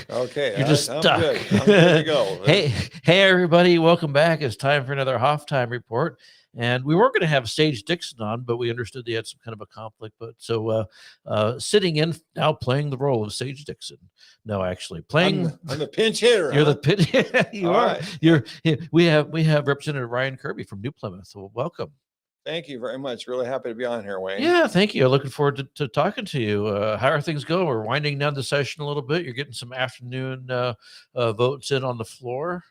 Okay, You're just I'm stuck. good. I'm good to go. hey, hey, everybody, welcome back. It's time for another Hoff Time report. And we weren't going to have Sage Dixon on, but we understood they had some kind of a conflict. But sitting in now, playing the role of Sage Dixon. No, actually, playing. I'm the pinch hitter, You're the huh? pit. you All are. right. You're. We have Representative Ryan Kerby from New Plymouth. Well, welcome. Thank you very much. Really happy to be on here, Wayne. Yeah, thank you. Looking forward to talking to you. How are things going? We're winding down the session a little bit. You're getting some afternoon votes in on the floor.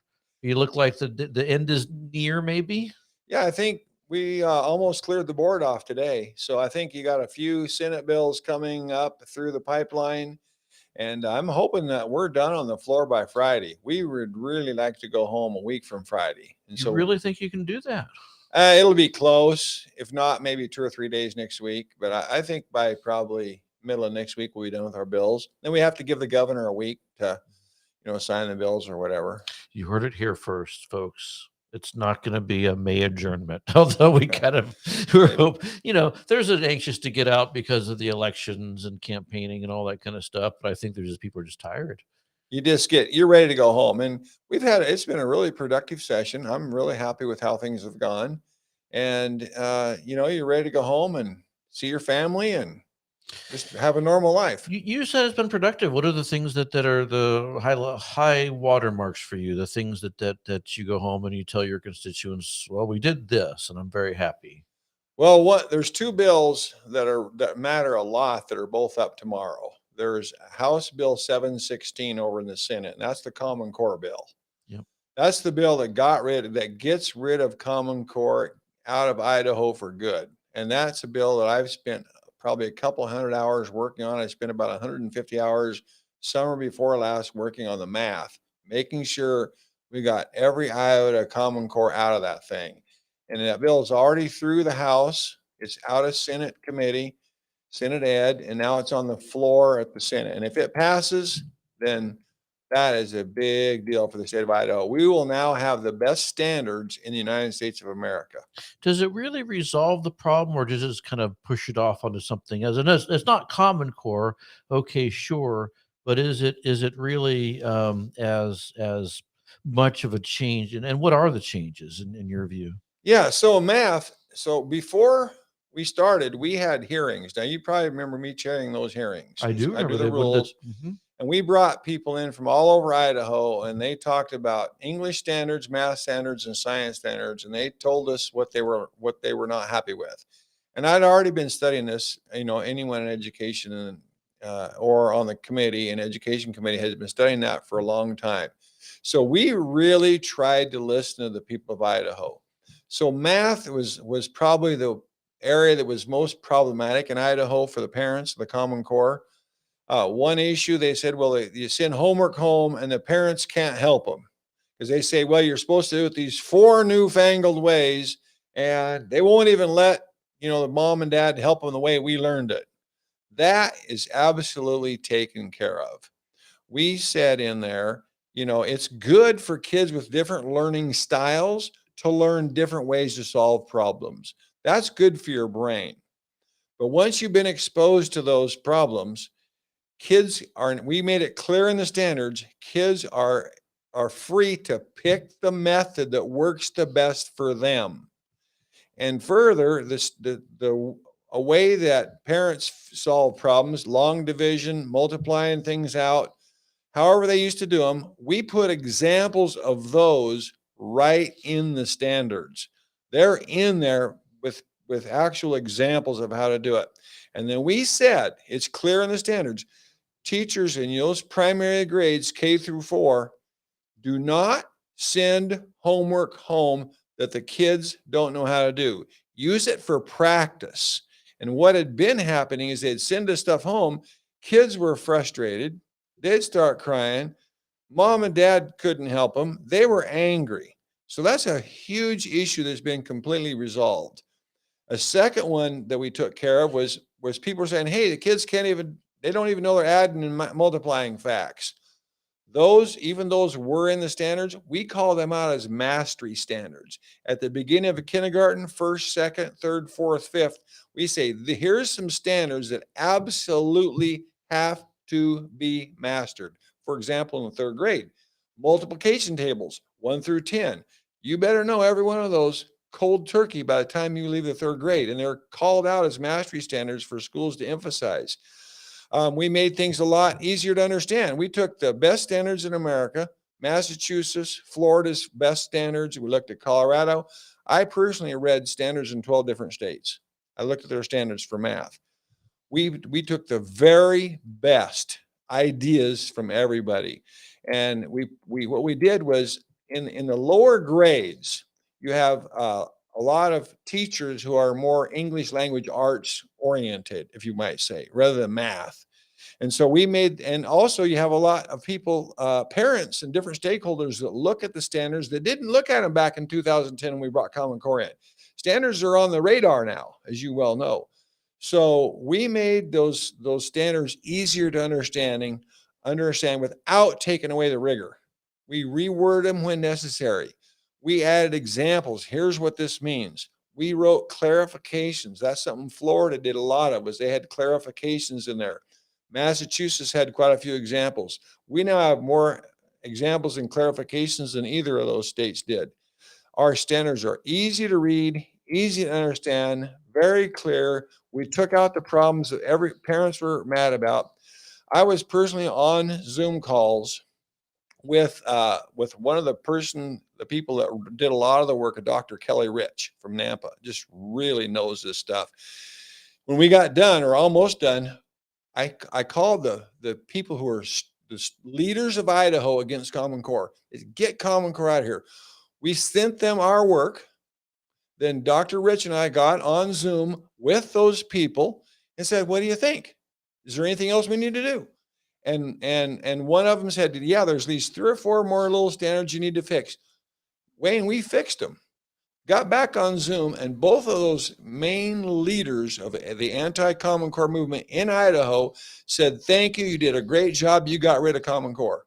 You look like the end is near, maybe. Yeah, I think we almost cleared the board off today. So I think you got a few Senate bills coming up through the pipeline. And I'm hoping that we're done on the floor by Friday. We would really like to go home a week from Friday. And You so really think you can do that? it'll be close. If not, maybe 2 or 3 days next week. But I think by probably middle of next week, we'll be done with our bills. Then we have to give the governor a week to, sign the bills or whatever. You heard it here first, folks. It's not going to be a May adjournment, although we kind of hope. There's an anxious to get out because of the elections and campaigning and all that kind of stuff. But I think there's just people are just tired. You're ready to go home. And it's been a really productive session. I'm really happy with how things have gone. And, you're ready to go home and see your family and just have a normal life. You said it's been productive. What are the things that are the high watermarks for you? The things that you go home and you tell your constituents, well, we did this, and I'm very happy. Well, there's two bills that matter a lot that are both up tomorrow. There's House Bill 716 over in the Senate, and that's the Common Core bill. Yep. That's the bill that gets rid of Common Core out of Idaho for good. And that's a bill that I've spent probably a couple hundred hours working on. I spent about 150 hours summer before last working on the math, making sure we got every iota of Common Core out of that thing. And that bill is already through the House. It's out of Senate committee, Senate Ed, and now it's on the floor at the Senate. And if it passes, then that is a big deal for the state of Idaho. We will now have the best standards in the United States of America. Does it really resolve the problem, or does it just kind of push it off onto something else? And it's not Common Core, okay, sure, but is it really as much of a change? And what are the changes in your view? Yeah, so math. So before we started, we had hearings. Now you probably remember me chairing those hearings. I do I do remember the that. rules. And we brought people in from all over Idaho, and they talked about English standards, math standards, and science standards, and they told us what they were not happy with. And I'd already been studying this. Anyone in education or on the committee, and education committee, has been studying that for a long time. So we really tried to listen to the people of Idaho. So math was probably the area that was most problematic in Idaho for the parents, the Common Core. One issue, they said, well, you send homework home and the parents can't help them because they say, well, you're supposed to do it these 4 newfangled ways, and they won't even let, the mom and dad help them the way we learned it. That is absolutely taken care of. We said in there, it's good for kids with different learning styles to learn different ways to solve problems. That's good for your brain. But once you've been exposed to those problems, we made it clear in the standards, kids are free to pick the method that works the best for them. And further, a way that parents solve problems, long division, multiplying things out, however they used to do them, we put examples of those right in the standards. They're in there with actual examples of how to do it. And then we said, it's clear in the standards, teachers in those primary grades, K-4, do not send homework home that the kids don't know how to do. Use it for practice. And what had been happening is they'd send us stuff home. Kids were frustrated. They'd start crying. Mom and dad couldn't help them. They were angry. So that's a huge issue that's been completely resolved. A second one that we took care of was people saying, hey, the kids they don't even know they're adding and multiplying facts. Even those were in the standards. We call them out as mastery standards. At the beginning of a kindergarten, first, second, third, fourth, fifth, we say, here's some standards that absolutely have to be mastered. For example, in the third grade, multiplication tables, 1 through 10. You better know every one of those cold turkey by the time you leave the third grade. And they're called out as mastery standards for schools to emphasize. We made things a lot easier to understand. We took the best standards in America, Massachusetts, Florida's best standards. We looked at Colorado. I personally read standards in 12 different states. I looked at their standards for math. We took the very best ideas from everybody, and we what we did was in the lower grades, you have a lot of teachers who are more English language arts oriented, if you might say, rather than math. And so we made, and also you have a lot of people, parents and different stakeholders that look at the standards that didn't look at them back in 2010 when we brought Common Core in. Standards are on the radar now, as you well know. So we made those standards easier to understand without taking away the rigor. We reword them when necessary. We added examples. Here's what this means. We wrote clarifications. That's something Florida did a lot of, was they had clarifications in there. Massachusetts had quite a few examples. We now have more examples and clarifications than either of those states did. Our standards are easy to read, easy to understand, very clear. We took out the problems that every parents were mad about. I was personally on Zoom calls with one of the people that did a lot of the work, Dr. Kelly Rich from Nampa, just really knows this stuff. When we got done or almost done, I called the people who are the leaders of Idaho against Common Core. Get Common Core out of here. We sent them our work. Then Dr. Rich and I got on Zoom with those people and said, "What do you think? Is there anything else we need to do?" And one of them said, "Yeah, there's at least 3 or 4 more little standards you need to fix." Wayne, we fixed them. Got back on Zoom, and both of those main leaders of the anti-Common Core movement in Idaho said, "Thank you. You did a great job. You got rid of Common Core."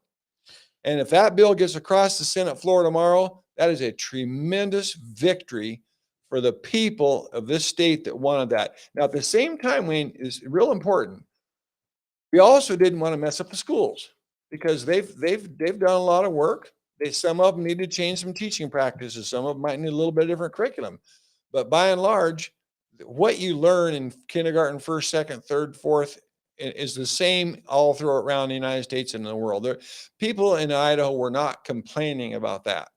And if that bill gets across the Senate floor tomorrow, that is a tremendous victory for the people of this state that wanted that. Now, at the same time, Wayne, is real important. We also didn't want to mess up the schools because they've done a lot of work. Some of them need to change some teaching practices. Some of them might need a little bit different curriculum. But by and large, what you learn in kindergarten, first, second, third, fourth is the same all through around the United States and the world. People in Idaho were not complaining about that.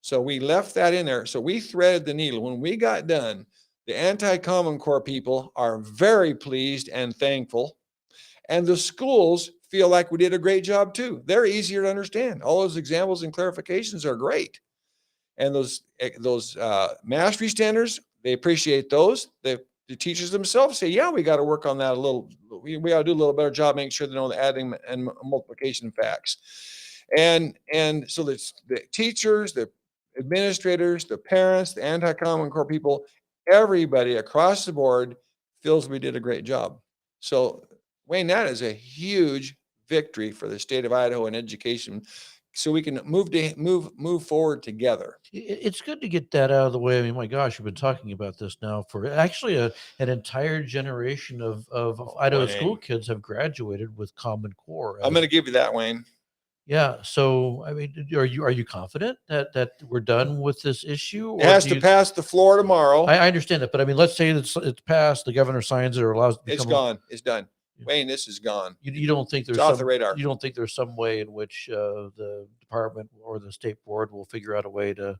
So we left that in there. So we threaded the needle. When we got done, the anti-Common Core people are very pleased and thankful. And the schools feel like we did a great job too. They're easier to understand. All those examples and clarifications are great. And those mastery standards, they appreciate those. The teachers themselves say, "Yeah, we got to work on that a little. We got to do a little better job making sure they know the adding and multiplication facts." And so the teachers, the administrators, the parents, the anti-Common Core people, everybody across the board feels we did a great job. So Wayne, that is a huge victory for the state of Idaho in education. So we can move forward together. It's good to get that out of the way. I mean, my gosh, we've been talking about this now for actually an entire generation of Idaho school Wayne, kids have graduated with Common Core. I'm going to give you that, Wayne. Yeah. So, I mean, are you confident that we're done with this issue, It or has to pass the floor tomorrow. I understand that, but I mean, let's say it's passed, the governor signs it or allows it to It's become gone. It's done. Wayne, this is gone. You don't think It's there's off the radar. you don't think there's some way in which the department or the state board will figure out a way to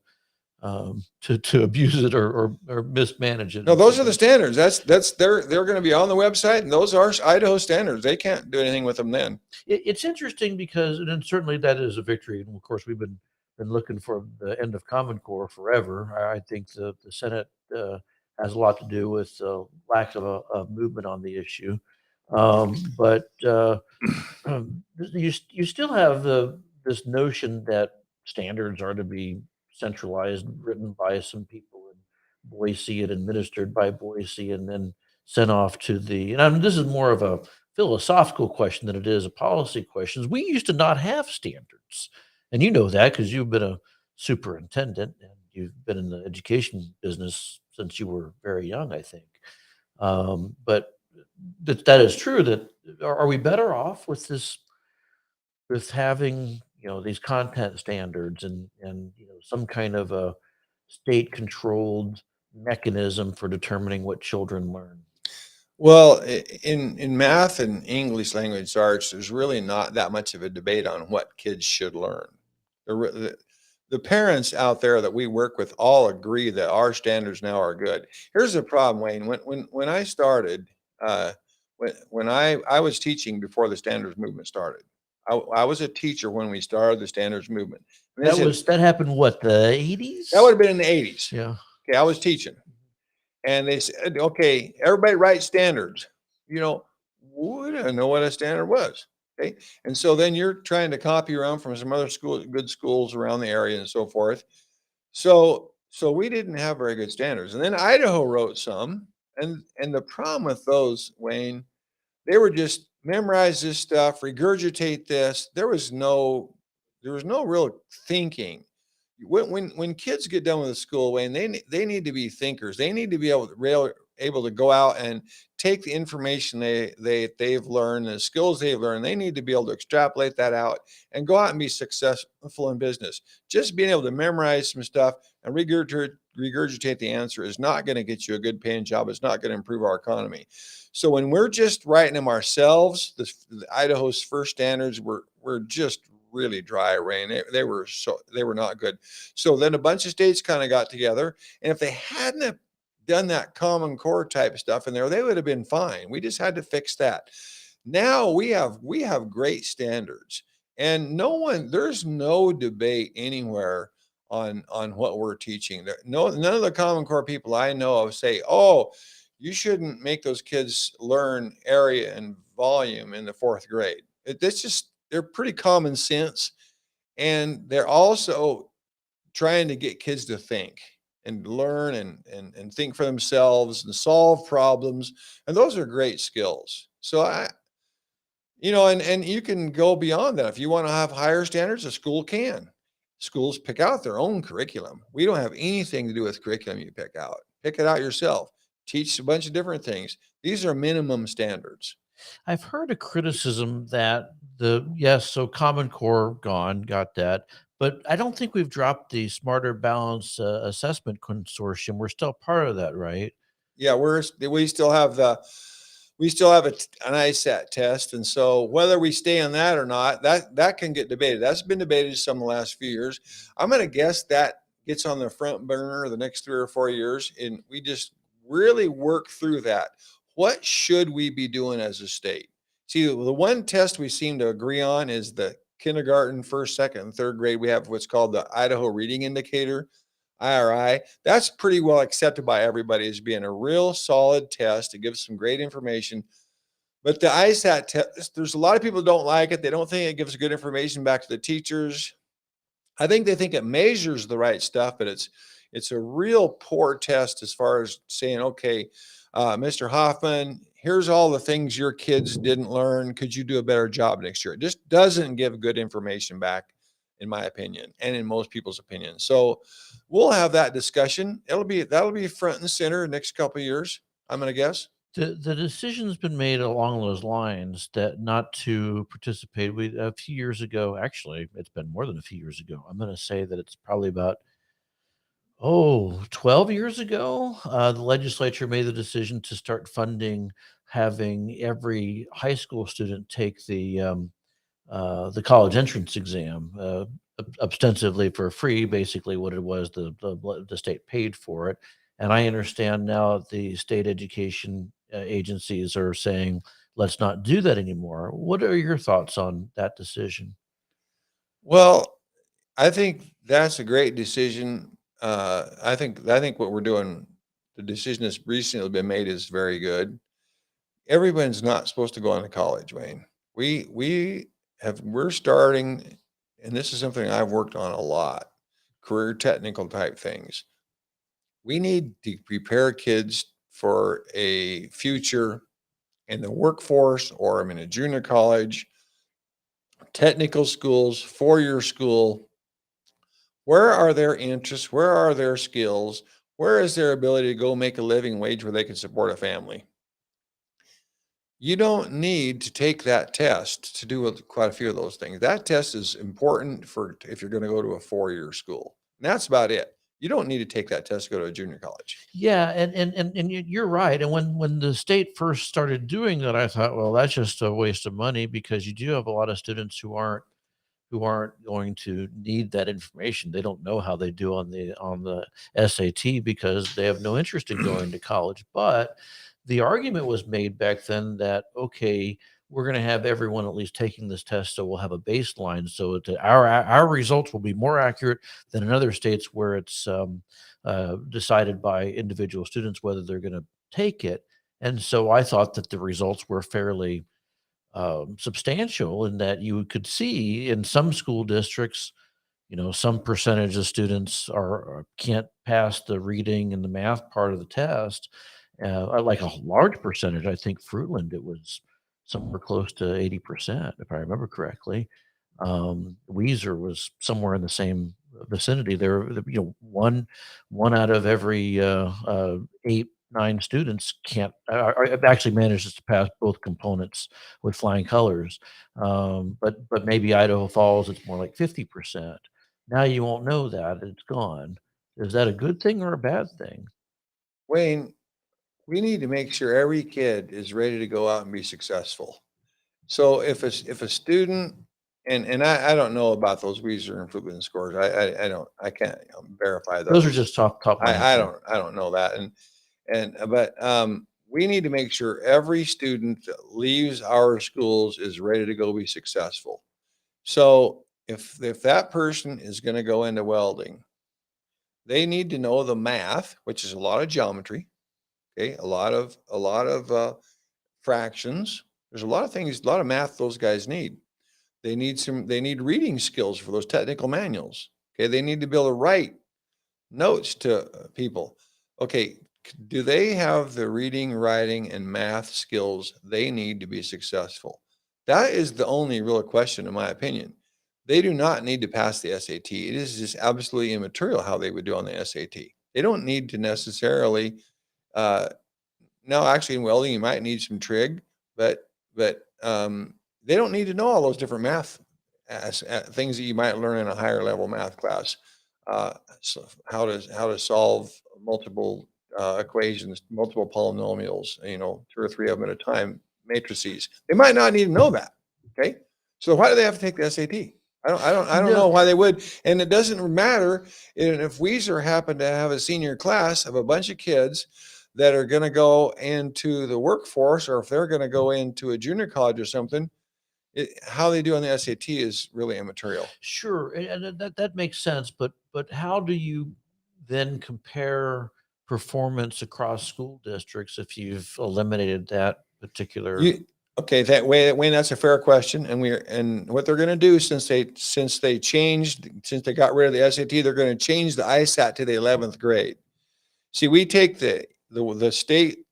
abuse it or mismanage it? No, those are the standards. They're going to be on the website, and those are Idaho standards. They can't do anything with them then. It's interesting because, and certainly that is a victory. And of course, we've been looking for the end of Common Core forever. I think the Senate has a lot to do with lack of a movement on the issue. But you still have this notion that standards are to be centralized, written by some people in Boise and administered by Boise, and then sent off to the. And I mean, this is more of a philosophical question than it is a policy question. We used to not have standards, and you know that because you've been a superintendent and you've been in the education business since you were very young, I think. But that is true. That are we better off with this with having, these content standards and some kind of a state controlled mechanism for determining what children learn? Well, in math and English language arts, there's really not that much of a debate on what kids should learn. The parents out there that we work with all agree that our standards now are good. Here's the problem, Wayne. When I started, uh, when I was teaching before the standards movement started. I was a teacher when we started the standards movement. And they said That happened what, the that would 80s? have been in the 80s. Yeah. Okay, I was teaching. And they said, okay, everybody write standards. You know, we didn't know what a standard was. Okay. And so then you're trying to copy around from some other school, good schools around the area and so forth. So we didn't have very good standards. And then Idaho wrote some. And the problem with those, Wayne, they were just memorize this stuff, regurgitate this. There was no real thinking. When kids get done with the school, Wayne, they need to be thinkers. They need to be able to go out and take the information they've learned, the skills they've learned. They need to be able to extrapolate that out and go out and be successful in business. Just being able to memorize some stuff and regurgitate the answer is not going to get you a good paying job. It's not going to improve our economy. So when we're just writing them ourselves, the Idaho's first standards were just really dry, Rain. They were not good. So then a bunch of states kind of got together, and if they hadn't have done that Common Core type stuff in there, they would have been fine. We just had to fix that. Now we have great standards, and there's no debate anywhere on what we're teaching. No, none of the Common Core people I know of say, "Oh, you shouldn't make those kids learn area and volume in the fourth grade." That's just they're pretty common sense, and they're also trying to get kids to think and learn and think for themselves and solve problems, and those are great skills. So and you can go beyond that. If you want to have higher standards, a school can. Schools pick out their own curriculum. We don't have anything to do with curriculum you pick out. Pick it out yourself. Teach a bunch of different things. These are minimum standards. I've heard a criticism that yes, so Common Core gone, got that. But I don't think we've dropped the Smarter Balance Assessment Consortium. We're still part of that, right? Yeah, we still have an ISAT test, and so whether we stay on that or not, that can get debated. That's been debated some the last few years. I'm going to guess that gets on the front burner the next 3 or 4 years, and we just really work through that. What should we be doing as a state? See, the one test we seem to agree on is the kindergarten, first, second, and third grade. We have what's called the Idaho Reading Indicator. IRI, that's pretty well accepted by everybody as being a real solid test. It gives some great information. But the ISAT test, there's a lot of people who don't like it. They don't think it gives good information back to the teachers. I think they think it measures the right stuff, but it's a real poor test as far as saying, okay, Mr. Hoffman, here's all the things your kids didn't learn. Could you do a better job next year? It just doesn't give good information back, in my opinion, and in most people's opinion. So we'll have that discussion. That'll be front and center next couple of years, I'm gonna guess. The decision's been made along those lines that not to participate. We A few years ago, actually, it's been more than a few years ago. I'm going to say that it's probably about 12 years ago. The legislature made the decision to start funding having every high school student take the college entrance exam, ostensibly for free. Basically, what it was, the state paid for it. And I understand now that the state education agencies are saying, let's not do that anymore. What are your thoughts on that decision? Well, I think that's a great decision. I think what we're doing, the decision that's recently been made is very good. Everyone's not supposed to go on to college, Wayne. We're starting, and this is something I've worked on a lot, career technical type things. We need to prepare kids for a future in the workforce or in a junior college, technical schools, 4-year school. Where are their interests? Where are their skills? Where is their ability to go make a living wage where they can support a family? You don't need to take that test to do quite a few of those things. That test is important for if you're going to go to a 4-year school. And that's about it. You don't need to take that test to go to a junior college. Yeah, and you're right. And when the state first started doing that, I thought, well, that's just a waste of money because you do have a lot of students who aren't going to need that information. They don't know how they do on the SAT because they have no interest in going to college. But the argument was made back then that okay, we're going to have everyone at least taking this test, so we'll have a baseline, so that our results will be more accurate than in other states where it's decided by individual students whether they're going to take it. And so I thought that the results were fairly substantial in that you could see in some school districts, some percentage of students can't pass the reading and the math part of the test. Like a large percentage, I think Fruitland, it was somewhere close to 80%, if I remember correctly. Weezer was somewhere in the same vicinity. One out of every 8, 9 students can't actually manages to pass both components with flying colors. But maybe Idaho Falls, it's more like 50%. Now you won't know that, it's gone. Is that a good thing or a bad thing? Wayne, we need to make sure every kid is ready to go out and be successful. So if a student, and I don't know about those Weezer and Fruitland scores. I don't, I can't verify Those are those. just top of my head, I yeah. don't know that. But we need to make sure every student that leaves our schools is ready to go be successful. So if that person is going to go into welding, they need to know the math, which is a lot of geometry. Okay, a lot of fractions. There's a lot of things, a lot of math those guys need. They need reading skills for those technical manuals. Okay, they need to be able to write notes to people. Okay, do they have the reading, writing, and math skills they need to be successful? That is the only real question, in my opinion. They do not need to pass the SAT. It is just absolutely immaterial how they would do on the SAT. They don't need to necessarily. Uh, no, actually, in welding, you might need some trig, but they don't need to know all those different math things that you might learn in a higher level math class. So how to solve multiple equations, multiple polynomials, 2 or 3 of them at a time, matrices. They might not need to know that. Okay, so why do they have to take the SAT? I don't know No, why they would, and it doesn't matter. And if Weezer happened to have a senior class of a bunch of kids that are going to go into the workforce, or if they're going to go into a junior college or something, how they do on the SAT is really immaterial. sure, and that makes sense, but how do you then compare performance across school districts if you've eliminated that particular. You okay? That way, Wayne, that's a fair question. And what they're going to do since they got rid of the SAT, they're going to change the ISAT to the 11th grade. See, we take the state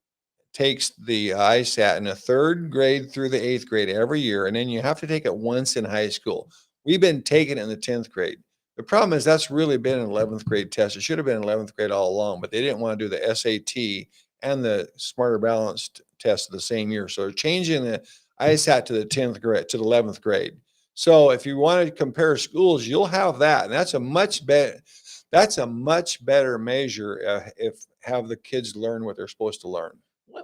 takes the ISAT in the 3rd grade through the 8th grade every year, and then you have to take it once in high school. We've been taking it in the 10th grade. The problem is that's really been an 11th grade test. It should have been 11th grade all along, but they didn't want to do the SAT and the Smarter Balanced test the same year. So they're changing the ISAT to the 10th grade to the 11th grade. So if you want to compare schools, you'll have that, and that's a much better. That's a much better measure if have the kids learn what they're supposed to learn.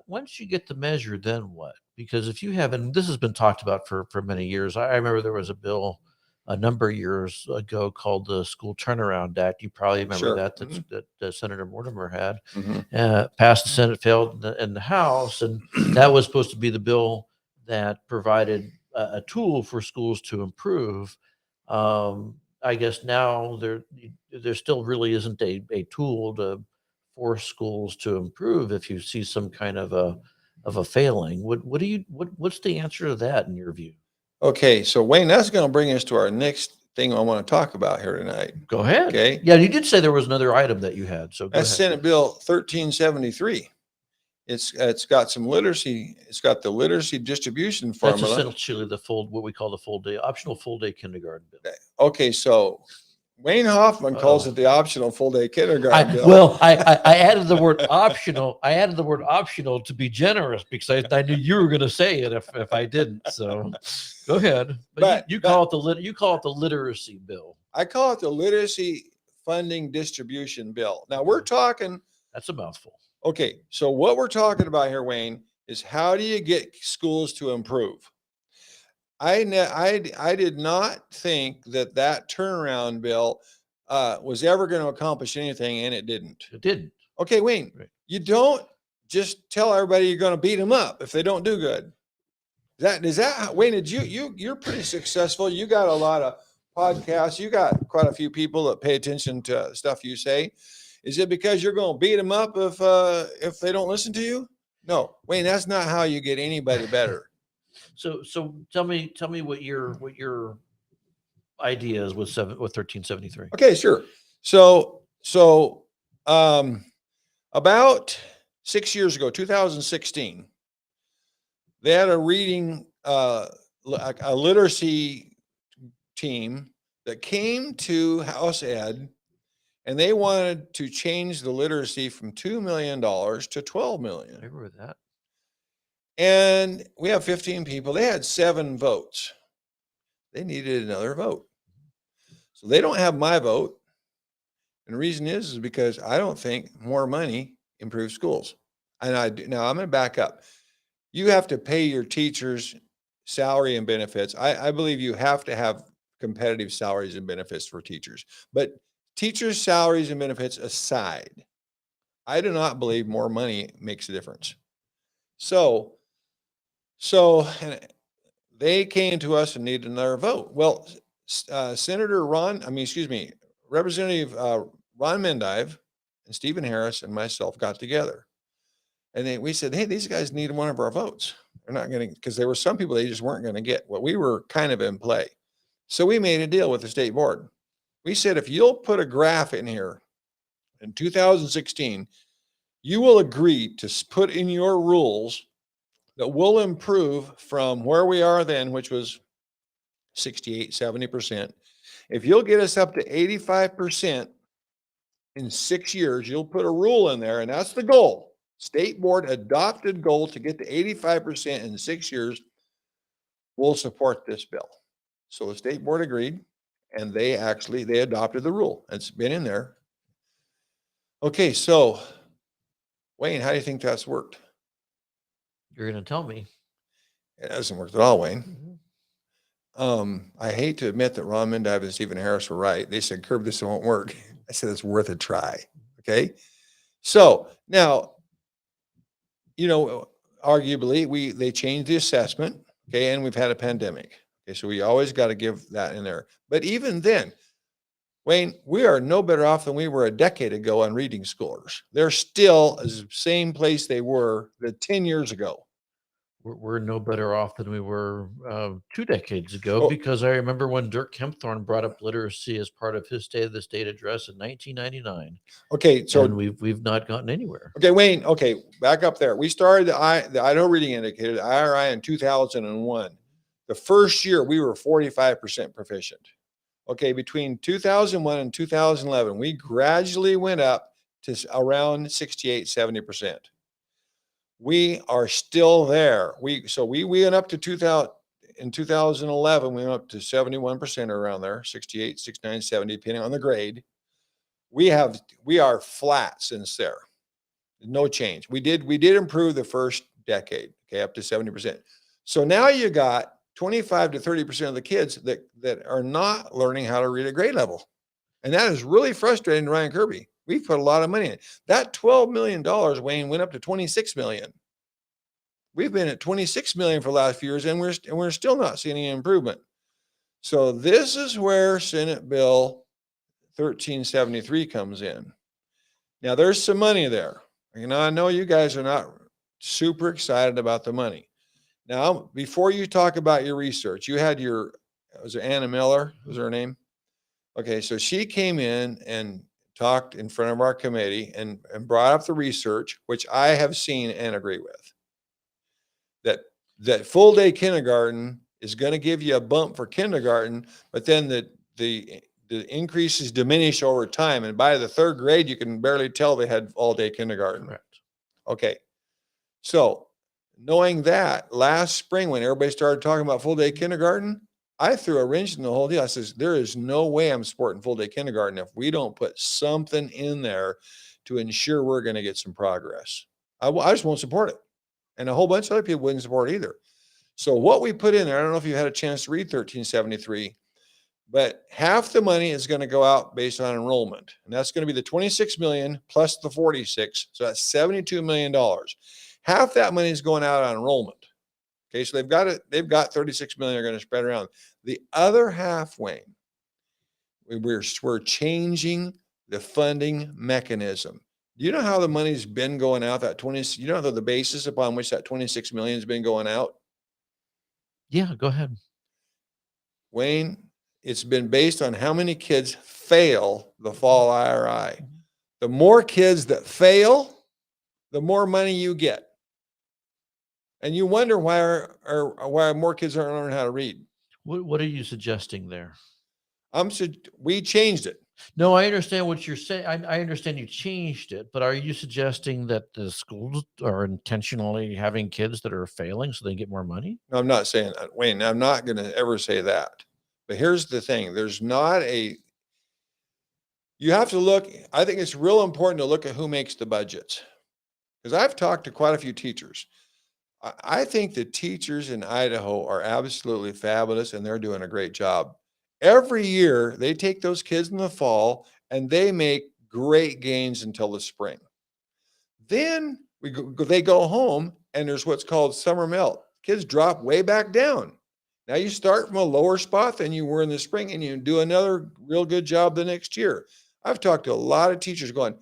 Once you get the measure, then what? Because if you haven't, this has been talked about for many years. I remember there was a bill a number of years ago called the School Turnaround Act. You probably remember Sure. that that Senator Mortimer had Mhm. passed the Senate, failed in the House, and that was supposed to be the bill that provided a tool for schools to improve. I guess now there still really isn't a tool to force schools to improve if you see some kind of a failing. What's the answer to that in your view? Okay, so Wayne, that's going to bring us to our next thing I want to talk about here tonight. Go ahead. Okay, Yeah, you did say there was another item that you had, so go that's ahead. Senate Bill 1373. It's got some literacy. It's got the literacy distribution That's formula. essentially what we call the full day, optional full day kindergarten bill. Okay, so Wayne Hoffman calls it the optional full day kindergarten bill. Well, I added the word optional. I added the word optional to be generous because I knew you were going to say it if I didn't. So go ahead. But you call it you call it the literacy bill. I call it the literacy funding distribution bill. Now we're talking. That's a mouthful. Okay, so what we're talking about here, Wayne, is how do you get schools to improve? I did not think that turnaround bill was ever going to accomplish anything, and it didn't. It didn't. Okay, Wayne, right. You don't just tell everybody you're going to beat them up if they don't do good. Is that Wayne? Did you're pretty successful? You got a lot of podcasts. You got quite a few people that pay attention to stuff you say. Is it because you're going to beat them up if they don't listen to you? No, Wayne, that's not how you get anybody better. So tell me what your idea is with 1373. Okay, sure. So about 6 years ago, 2016, they had a reading a literacy team that came to House Ed, and they wanted to change the literacy from $2 million to $12 million. I remember that. And we have 15 people. They had 7 votes. They needed another vote. So they don't have my vote. And the reason is because I don't think more money improves schools. And now I'm going to back up. You have to pay your teachers salary and benefits. I believe you have to have competitive salaries and benefits for teachers. But teachers' salaries and benefits aside, I do not believe more money makes a difference. So and they came to us and needed another vote. Well, Representative Ron Mendive and Stephen Harris and myself got together. And we said, hey, these guys need one of our votes. They're not getting, because there were some people they just weren't going to get. Well, we were kind of in play. So we made a deal with the state board. We said, if you'll put a graph in here in 2016, you will agree to put in your rules that will improve from where we are then, which was 68, 70%. If you'll get us up to 85% in 6 years, you'll put a rule in there, and that's the goal. State board adopted goal to get to 85% in 6 years. We'll support this bill. So the state board agreed, and they adopted the rule. It's been in there. Okay, so Wayne, how do you think that's worked? You're going to tell me. It hasn't worked at all, Wayne. I hate to admit that Ron Mendive and Stephen Harris were right. They said, Kerb, this won't work. I said, it's worth a try. Okay. So now, arguably they changed the assessment. Okay. And we've had a pandemic. Okay. So we always got to give that in there. But even then, Wayne, we are no better off than we were a decade ago on reading scores. They're still the same place they were 10 years ago. We're no better off than we were 2 decades ago, because I remember when Dirk Kempthorne brought up literacy as part of his State of the State address in 1999. Okay, so we've not gotten anywhere. Okay, Wayne. Okay, back up there. We started the Idaho Reading Indicator, the IRI, in 2001. The first year we were 45% proficient. Okay, between 2001 and 2011, we gradually went up to around 68, 70%. We are still there. We went up to 2000 in 2011. We went up to 71% around there, 68, 69, 70, depending on the grade. We are flat since there. No change. We did improve the first decade, okay, up to 70%. So now you got 25 to 30% of the kids that are not learning how to read at grade level. And that is really frustrating to Ryan Kerby. We've put a lot of money in. That $12 million, Wayne, went up to $26 million. We've been at $26 million for the last few years, and we're still not seeing any improvement. So this is where Senate Bill 1373 comes in. Now there's some money there. I know you guys are not super excited about the money. Now, before you talk about your research, you had was it Anna Miller? Was her name? Okay, so she came in and talked in front of our committee and brought up the research, which I have seen and agree with. That full day kindergarten is going to give you a bump for kindergarten, but then the the increases diminish over time. And by the third grade, you can barely tell they had all day kindergarten. Correct. Okay. So knowing that last spring, when everybody started talking about full day kindergarten, I threw a wrench in the whole deal. I says, there is no way I'm supporting full day kindergarten if we don't put something in there to ensure we're going to get some progress. I just won't support it. And a whole bunch of other people wouldn't support it either. So what we put in there, I don't know if you had a chance to read 1373, but half the money is going to go out based on enrollment. And that's going to be the 26 million plus the 46. So that's $72 million. Half that money is going out on enrollment. Okay, so they've got 36 million they're going to spread around. The other half, Wayne, we're changing the funding mechanism. Do you know how the money's been going out? That 20, you know the basis upon which that 26 million has been going out? Yeah, go ahead. Wayne, it's been based on how many kids fail the fall IRI. The more kids that fail, the more money you get. And you wonder why more kids aren't learning how to read. What are you suggesting there? We changed it. No, I understand what you're saying. I understand you changed it, but are you suggesting that the schools are intentionally having kids that are failing so they get more money? No, I'm not saying that, Wayne. I'm not going to ever say that. But here's the thing. You have to look, I think it's real important to look at who makes the budgets. Because I've talked to quite a few teachers. I think the teachers in Idaho are absolutely fabulous and they're doing a great job. Every year they take those kids in the fall and they make great gains until the spring. Then they go home and there's what's called summer melt. Kids drop way back down. Now you start from a lower spot than you were in the spring and you do another real good job the next year. I've talked to a lot of teachers going,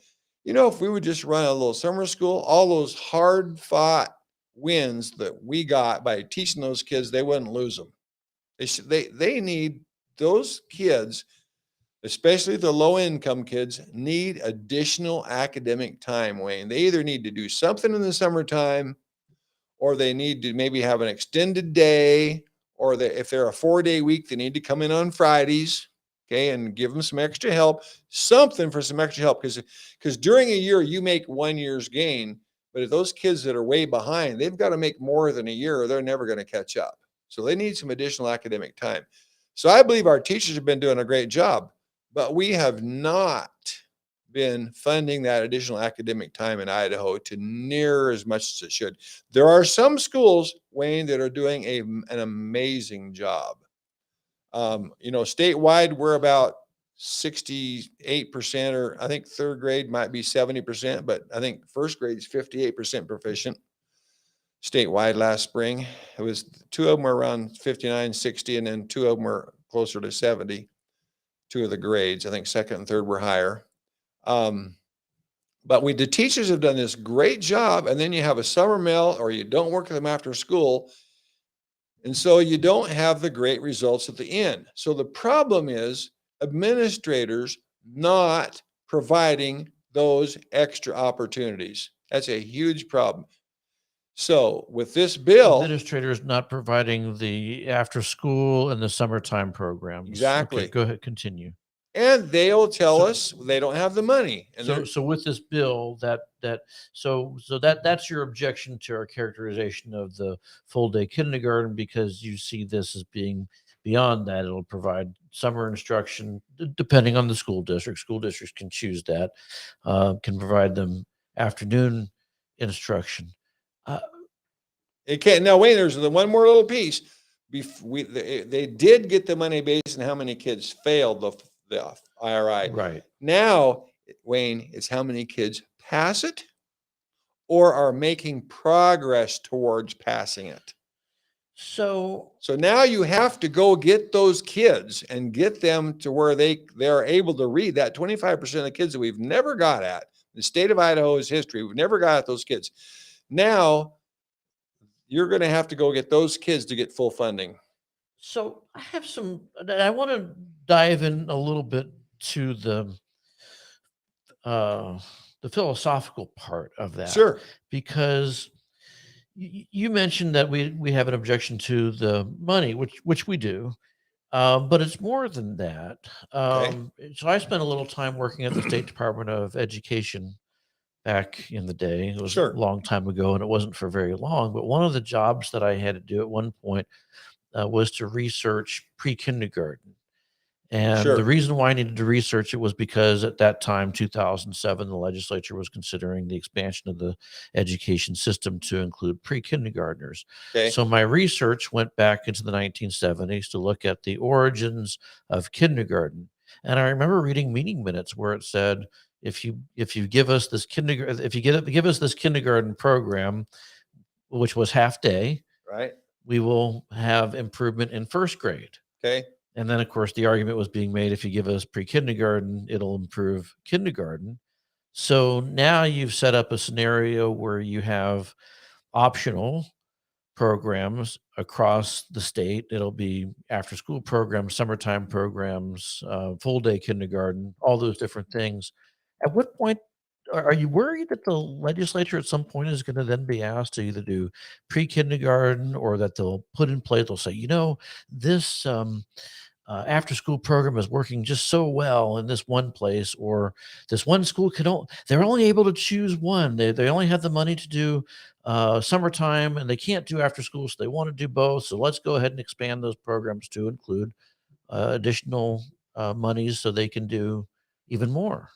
if we would just run a little summer school, all those hard fought wins that we got by teaching those kids, they wouldn't lose them. They need those kids, especially the low income kids, need additional academic time, Wayne. They either need to do something in the summertime or they need to maybe have an extended day, or if they're a 4-day week, they need to come in on Fridays, okay, and give them some extra help, something for some extra help. Because during a year, you make 1 year's gain, but if those kids that are way behind, they've got to make more than a year or they're never going to catch up. So they need some additional academic time. So I believe our teachers have been doing a great job, but we have not been funding that additional academic time in Idaho to near as much as it should. There are some schools, Wayne, that are doing an amazing job. Statewide, we're about 68%, or I think third grade might be 70%, but I think first grade is 58% proficient statewide last spring. It was 2 of them were around 59, 60, and then 2 of them were closer to 70. 2 of the grades, I think second and third were higher. But the teachers have done this great job, and then you have a summer melt or you don't work with them after school. And so you don't have the great results at the end. So the problem is administrators not providing those extra opportunities. That's a huge problem. So with this bill, administrators not providing the after school and the summertime programs. Exactly. Okay, go ahead, continue. And they'll tell us they don't have the money. And so with this bill, that's your objection to our characterization of the full day kindergarten, because you see this as being beyond that. It'll provide summer instruction depending on the school district. School districts can choose that, can provide them afternoon instruction. It can't. Now, wait, there's the one more little piece. They did get the money based on how many kids failed the IRI. Right. Now, Wayne, it's how many kids pass it or are making progress towards passing it. So now you have to go get those kids and get them to where they are able to read. That 25% of the kids that we've never got at, the state of Idaho's history, we've never got at those kids. Now you're going to have to go get those kids to get full funding. So I want to dive in a little bit to the philosophical part of that. Sure. Because you mentioned that we have an objection to the money, which we do. But it's more than that. Okay. So I spent a little time working at the State Department of Education back in the day. It was a Sure. long time ago, and it wasn't for very long. But one of the jobs that I had to do at one point was to research pre-kindergarten. And the Sure. reason why I needed to research it was because at that time, 2007, the legislature was considering the expansion of the education system to include pre-kindergartners. Okay. So my research went back into the 1970s to look at the origins of kindergarten. And I remember reading meeting minutes where it said, if you give us this kindergarten, if you give us this kindergarten program, which was half day, Right. we will have improvement in first grade. Okay. And then, of course, the argument was being made, if you give us pre-kindergarten, it'll improve kindergarten. So now you've set up a scenario where you have optional programs across the state. It'll be after school programs, summertime programs, full day kindergarten, all those different things. At what point are you worried that the legislature at some point is going to then be asked to either do pre kindergarten, or that they'll put in place, they'll say, this after school program is working just so well in this one place, or this one school they're only able to choose one. They only have the money to do summertime, and they can't do after school, so they want to do both. So let's go ahead and expand those programs to include additional monies so they can do even more.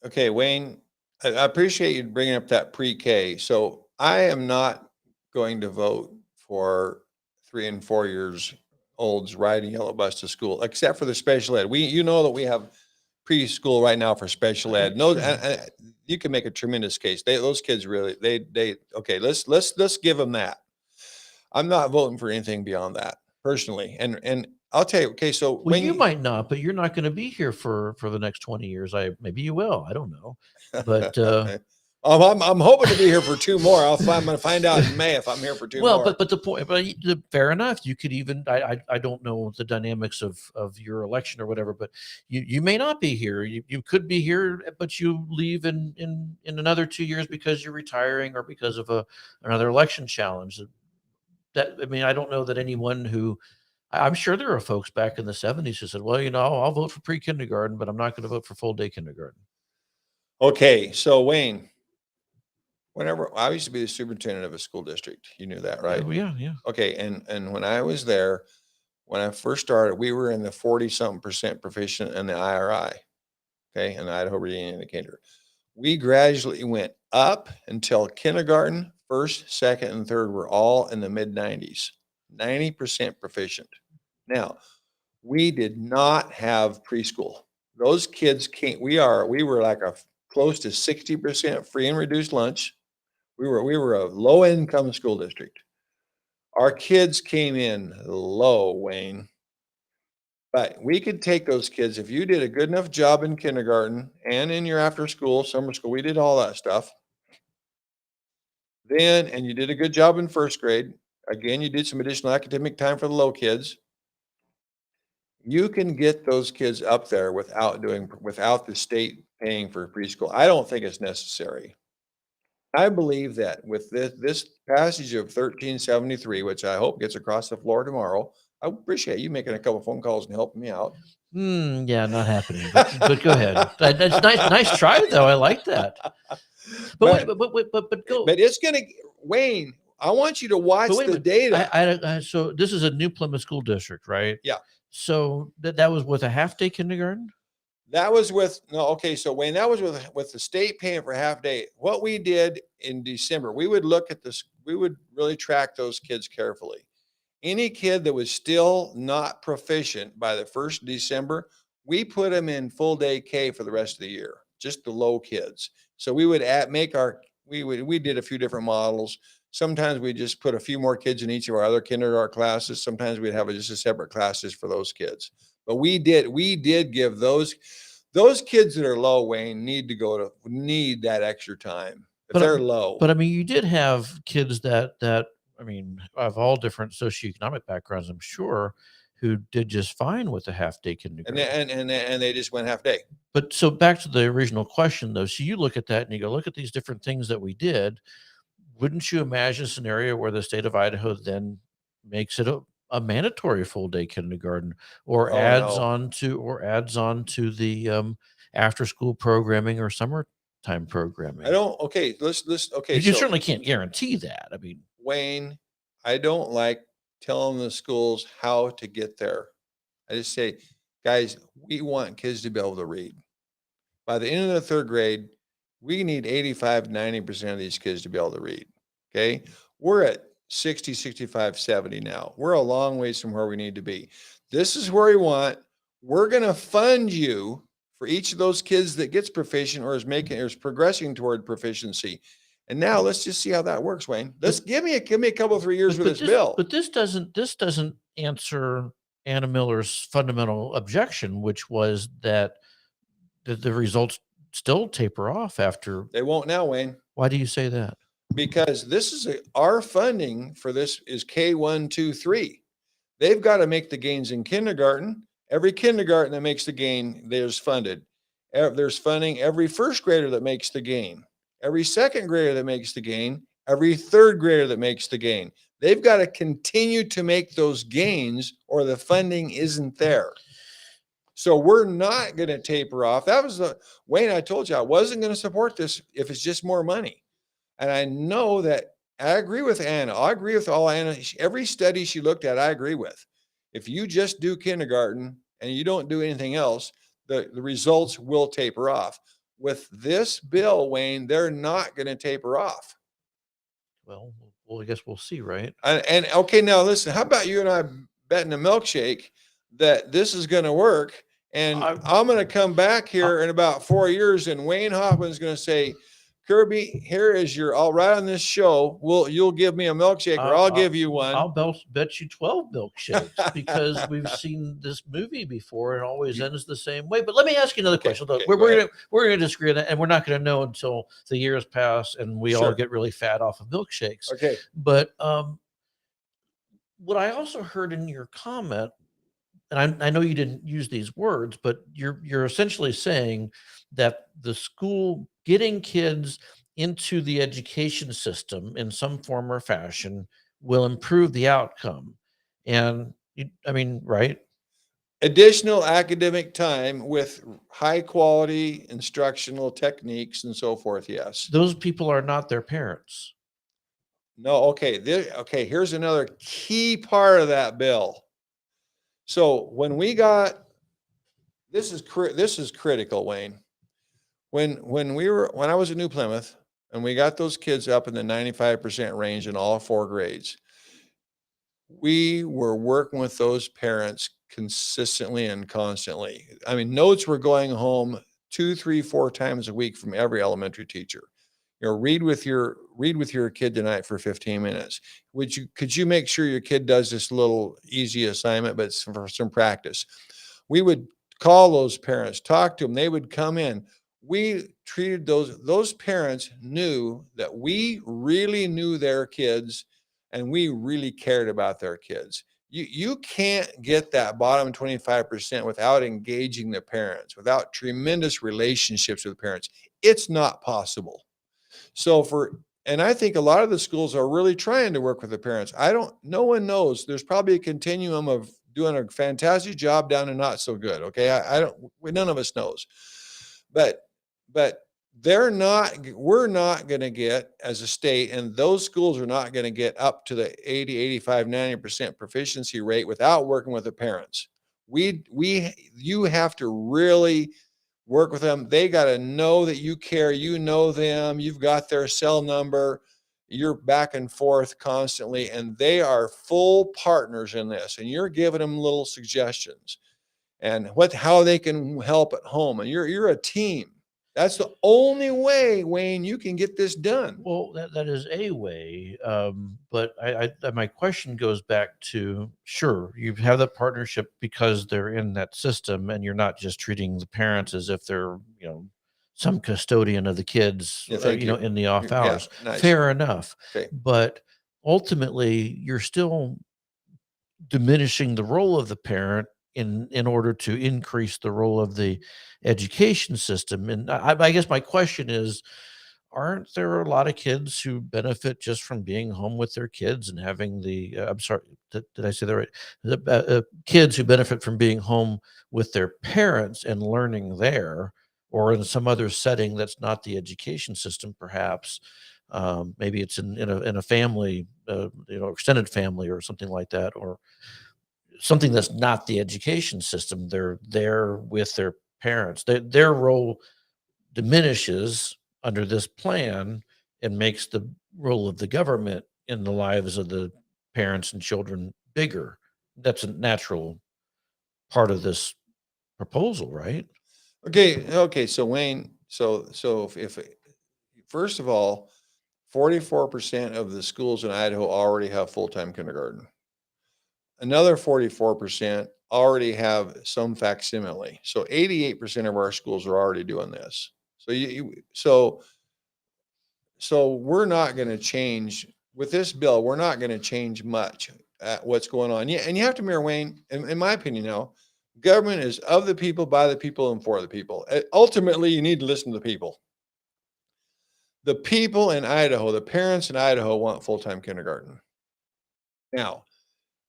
Okay, Wayne, I appreciate you bringing up that pre-K. So I am not going to vote for 3 and 4 years olds riding yellow bus to school, except for the special ed. You know that we have preschool right now for special ed. No, you can make a tremendous case. Those kids really, okay, let's give them that. I'm not voting for anything beyond that personally. And I'll tell you, okay, so Well, you might not, but you're not going to be here for the next 20 years. Maybe you will. I don't know. But I'm hoping to be here for 2 more. I'm going to find out in May if I'm here for 2 well, more. but the point, fair enough. You could even, I don't know the dynamics of your election or whatever, but you may not be here. You could be here, but you leave in another 2 years because you're retiring, or because of another election challenge. I don't know that anyone who, I'm sure there are folks back in the 70s who said, well, I'll vote for pre-kindergarten, but I'm not going to vote for full day kindergarten. Okay, so Wayne, whenever I used to be the superintendent of a school district, you knew that, right? Yeah. Okay, and when I was there, when I first started, we were in the 40-something% proficient in the IRI, okay, in the Idaho Reading Indicator. We gradually went up until kindergarten, first, second, and third were all in the mid-90s, 90% proficient. Now, we did not have preschool. Those kids came. We were like a close to 60% free and reduced lunch. We were a low income school district. Our kids came in low, Wayne, but we could take those kids if you did a good enough job in kindergarten and in your after school, summer school. We did all that stuff. Then, and you did a good job in first grade. Again, you did some additional academic time for the low kids. You can get those kids up there without the state paying for preschool. I don't think it's necessary. I believe that with this passage of 1373, which I hope gets across the floor tomorrow, I appreciate you making a couple phone calls and helping me out. Yeah, not happening. But go ahead. That's nice try though. I like that. But go. But it's gonna, Wayne, I want you to watch the data. So this is a new Plymouth school district, right? Yeah. So that was with a half day kindergarten? That was with no, okay. So Wayne, that was with the state paying for half day. What we did in December, we would look at this, we would really track those kids carefully. Any kid that was still not proficient by the 1st of December, we put them in full day K for the rest of the year, just the low kids. So we would we did a few different models. Sometimes we just put a few more kids in each of our other kindergarten classes. Sometimes we'd have just a separate classes for those kids. But we did give those kids that are low, Wayne, need that extra time if they're low. But you did have kids that of all different socioeconomic backgrounds, I'm sure, who did just fine with a half day kindergarten. And they just went half day. But so back to the original question though. So you look at that and you go, look at these different things that we did. Wouldn't you imagine a scenario where the state of Idaho then makes it a mandatory full day kindergarten, or Oh no, adds on to the after school programming or summertime I programming. don't. Okay, let's. Okay, You so certainly can't guarantee that. I mean, Wayne, I don't like telling the schools how to get there. I just say, guys, we want kids to be able to read. By the end of the third grade, we need 85, 90% of these kids to be able to read. Okay. We're at 60, 65, 70 now. We're a long ways from where we need to be. This is where we want. We're going to fund you for each of those kids that gets proficient or is progressing toward proficiency. And now let's just see how that works, Wayne. Let's give me a couple 3 years with this bill. But this doesn't answer Anna Miller's fundamental objection, which was that the results still taper off after. They won't now, Wayne. Why do you say that? Because this is our funding for this is K1, 2, 3. They've got to make the gains in kindergarten. Every kindergarten that makes the gain, there's funded. There's funding every first grader that makes the gain, every second grader that makes the gain, every third grader that makes the gain. They've got to continue to make those gains or the funding isn't there. So we're not going to taper off. That was the Wayne, I told you I wasn't going to support this if it's just more money. And I know that I agree with Anna. I agree with all Anna. Every study she looked at, I agree with. If you just do kindergarten and you don't do anything else, the results will taper off. With this bill, Wayne, they're not going to taper off. Well, I guess we'll see, right? And okay, now listen, how about you and I betting a milkshake that this is going to work? And I'm going to come back here in about 4 years, and Wayne Hoffman's going to say, Kerby, here is your, I'll write on this show. You'll give me a milkshake or I'll give you one. I'll bet you 12 milkshakes because we've seen this movie before and it always ends the same way. But let me ask you another question. Look, we're gonna disagree on that, and we're not gonna know until the years pass and we all get really fat off of milkshakes. Okay. But what I also heard in your comment, and I know you didn't use these words, but you're essentially saying that the school getting kids into the education system in some form or fashion will improve the outcome. And I mean, right? Additional academic time with high quality instructional techniques and so forth. Yes. Those people are not their parents. No. Okay. Okay. Here's another key part of that bill. So when we got, this is critical, Wayne. When I was at New Plymouth and we got those kids up in the 95% range in all 4 grades, we were working with those parents consistently and constantly. I mean, notes were going home 2, 3, 4 times a week from every elementary teacher. You know, read with your kid tonight for 15 minutes. Could you make sure your kid does this little easy assignment, but for some practice? We would call those parents, talk to them. They would come in. We treated those parents knew that we really knew their kids and we really cared about their kids. You can't get that bottom 25% without engaging the parents, without tremendous relationships with parents. It's not possible. And I think a lot of the schools are really trying to work with the parents. No one knows. There's probably a continuum of doing a fantastic job down to not so good. Okay. None of us knows, but we're not going to get as a state, and those schools are not going to get up to the 80, 85, 90% proficiency rate without working with the parents. You have to really work with them. They got to know that you care, you know them, you've got their cell number, you're back and forth constantly, and they are full partners in this, and you're giving them little suggestions and how they can help at home, and you're a team. That's the only way, Wayne, you can get this done. Well, that is a way, but my question goes back to, sure, you have that partnership because they're in that system, and you're not just treating the parents as if they're some custodian of the kids, in the off hours. Yeah, nice. Fair enough. Okay. But ultimately, you're still diminishing the role of the parent in order to increase the role of the education system. And I guess my question is, aren't there a lot of kids who benefit just from being home with their kids and having the I'm sorry, did I say that right? Kids who benefit from being home with their parents and learning there, or in some other setting that's not the education system, perhaps. Maybe it's in a family, extended family or something like that, or something that's not the education system. They're there with their parents. Their role diminishes under this plan and makes the role of the government in the lives of the parents and children bigger. That's a natural part of this proposal, right? Okay. So Wayne, so if first of all, 44% of the schools in Idaho already have full-time kindergarten. Another 44% already have some facsimile. So 88% of our schools are already doing this. So so we're not going to change with this bill. We're not going to change much at what's going on. Yeah, and you have to mirror Wayne, in my opinion, now, government is of the people, by the people, and for the people. Ultimately, you need to listen to the people. The people in Idaho, the parents in Idaho want full-time kindergarten. Now,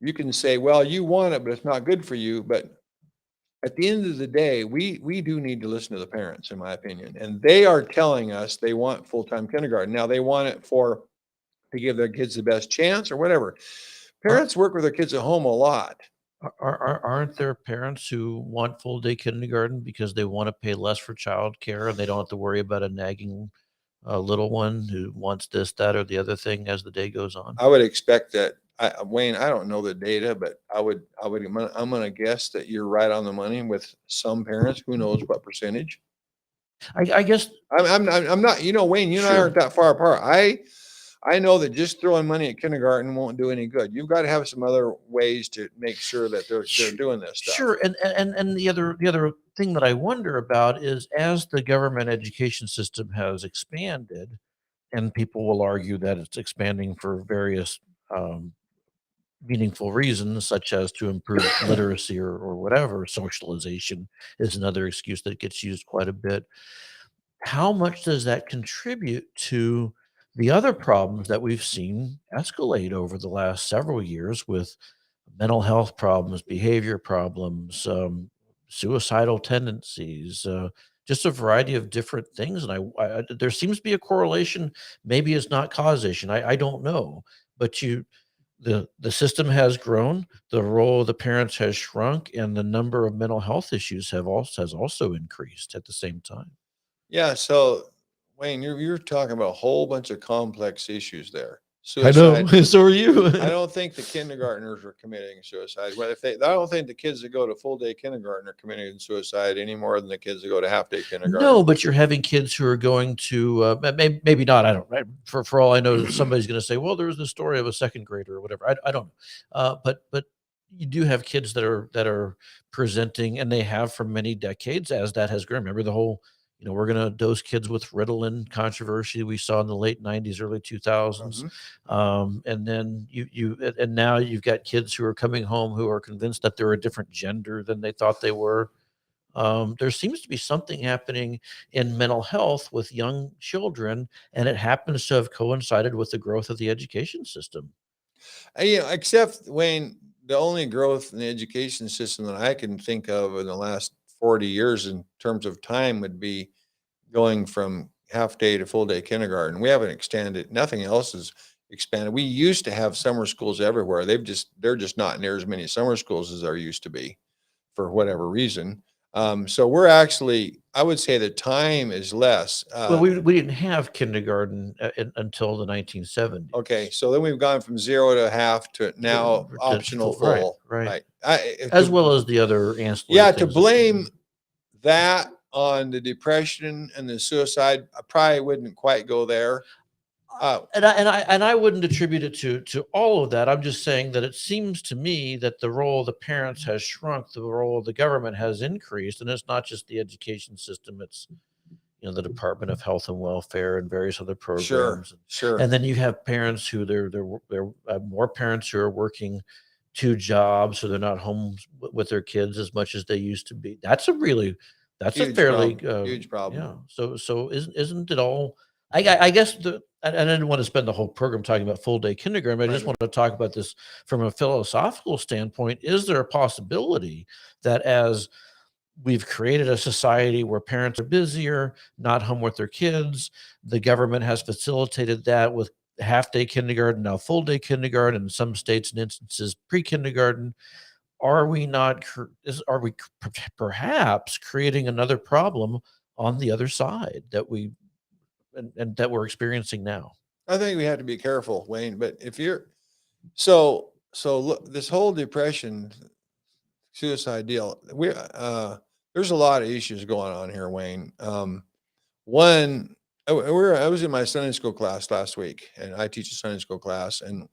you can say, well, you want it, but it's not good for you. But at the end of the day, we do need to listen to the parents, in my opinion. And they are telling us they want full-time kindergarten. Now they want it for to give their kids the best chance or whatever. Are, Parents work with their kids at home a lot. aren't there parents who want full day kindergarten because they want to pay less for childcare and they don't have to worry about a nagging little one who wants this, that, or the other thing as the day goes on? I would expect that Wayne, I don't know the data, but I'm gonna guess that you're right on the money with some parents. Who knows what percentage? I guess I'm not, Wayne, you and I aren't sure. that far apart. I know that just throwing money at kindergarten won't do any good. You've got to have some other ways to make sure that they're Sh doing this stuff. Sure, and the other thing that I wonder about is as the government education system has expanded, and people will argue that it's expanding for various, um, meaningful reasons, such as to improve literacy or whatever, socialization is another excuse that gets used quite a bit. How much does that contribute to the other problems that we've seen escalate over the last several years with mental health problems, behavior problems, suicidal tendencies, just a variety of different things? And there seems to be a correlation. Maybe it's not causation. I don't know, but the system has grown, the role of the parents has shrunk, and the number of mental health issues has also increased at the same time. Yeah. So, Wayne, you're talking about a whole bunch of complex issues there. I know. Suicide. So are I you. don't think the kindergartners are committing suicide. Well, I don't think the kids that go to full day kindergarten are committing suicide any more than the kids that go to half day kindergarten. No, but you're having kids who are going to, maybe not. I don't. For all I know, somebody's going to say, "Well, there was the story of a second grader or whatever." I don't know, but you do have kids that are presenting, and they have for many decades as that has grown. Remember the whole, we're going to dose kids with Ritalin controversy we saw in the late '90s, early 2000s, Mhm. and then and now you've got kids who are coming home who are convinced that they're a different gender than they thought they were. There seems to be something happening in mental health with young children, and it happens to have coincided with the growth of the education system. Except Wayne, the only growth in the education system that I can think of in the last 40 years in terms of time would be going from half day to full day kindergarten. We haven't extended, nothing else is expanded. We used to have summer schools everywhere. They're just not near as many summer schools as there used to be for whatever reason. So we're actually, I would say the time is less. Well, we didn't have kindergarten until the 1970s. Okay, so then we've gone from 0 to half to now To optional full, right, full, right, right? as well as the other ancillary Yeah, to things. blame that on the depression and the suicide, I probably wouldn't quite go there. And I wouldn't attribute it to all of that. I'm just saying that it seems to me that the role of the parents has shrunk, the role of the government has increased, and it's not just the education system. It's the Department of Health and Welfare and various other Sure, programs, sure. and then you have parents who they're more parents who are working two jobs, so they're not home with their kids as much as they used to be. That's a Huge fairly problem, huge problem. yeah. So isn't it all? I guess I didn't want to spend the whole program talking about full day kindergarten, but I Right, just right. want to talk about this from a philosophical standpoint. Is there a possibility that as we've created a society where parents are busier, not home with their kids, the government has facilitated that with half day kindergarten, now full day kindergarten, in some states and instances pre kindergarten? Are we not, are we perhaps creating another problem on the other side that and that we're experiencing now? I think we have to be careful, Wayne. But if you're so look, this whole depression, suicide deal, there's a lot of issues going on here, Wayne. One, I was in my Sunday school class last week, and I teach a Sunday school class, and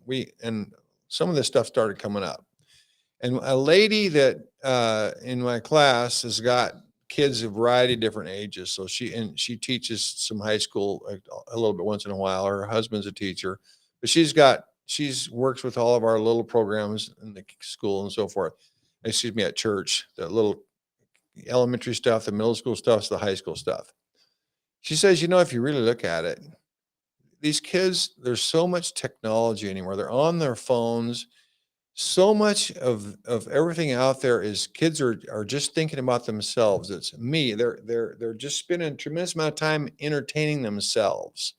some of this stuff started coming up. And a lady that in my class has got kids of a variety of different ages. So she teaches some high school a little bit once in a while. Her husband's a teacher, but she's works with all of our little programs in the school and so forth. Excuse me, at church, the little elementary stuff, the middle school stuff, the high school stuff. She says, if you really look at it, these kids, there's so much technology anymore. They're on their phones. So much of everything out there is kids are just thinking about themselves. It's me. They're just spending a tremendous amount of time entertaining themselves.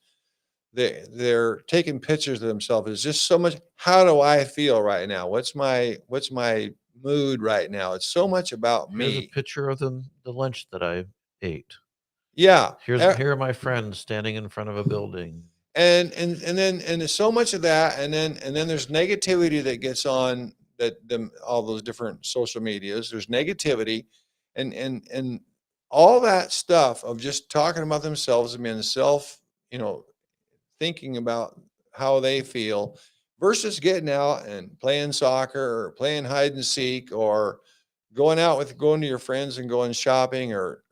They're taking pictures of themselves. It's just so much. How do I feel right now? What's my mood right now? It's so much about Here's a me. picture of the lunch that I ate. Yeah. Here are my friends standing in front of a building. And there's so much of that, and then there's negativity that gets on that them all those different social medias. There's negativity, and all that stuff of just talking about themselves and being self, thinking about how they feel, versus getting out and playing soccer or playing hide and seek or going to your friends and going shopping or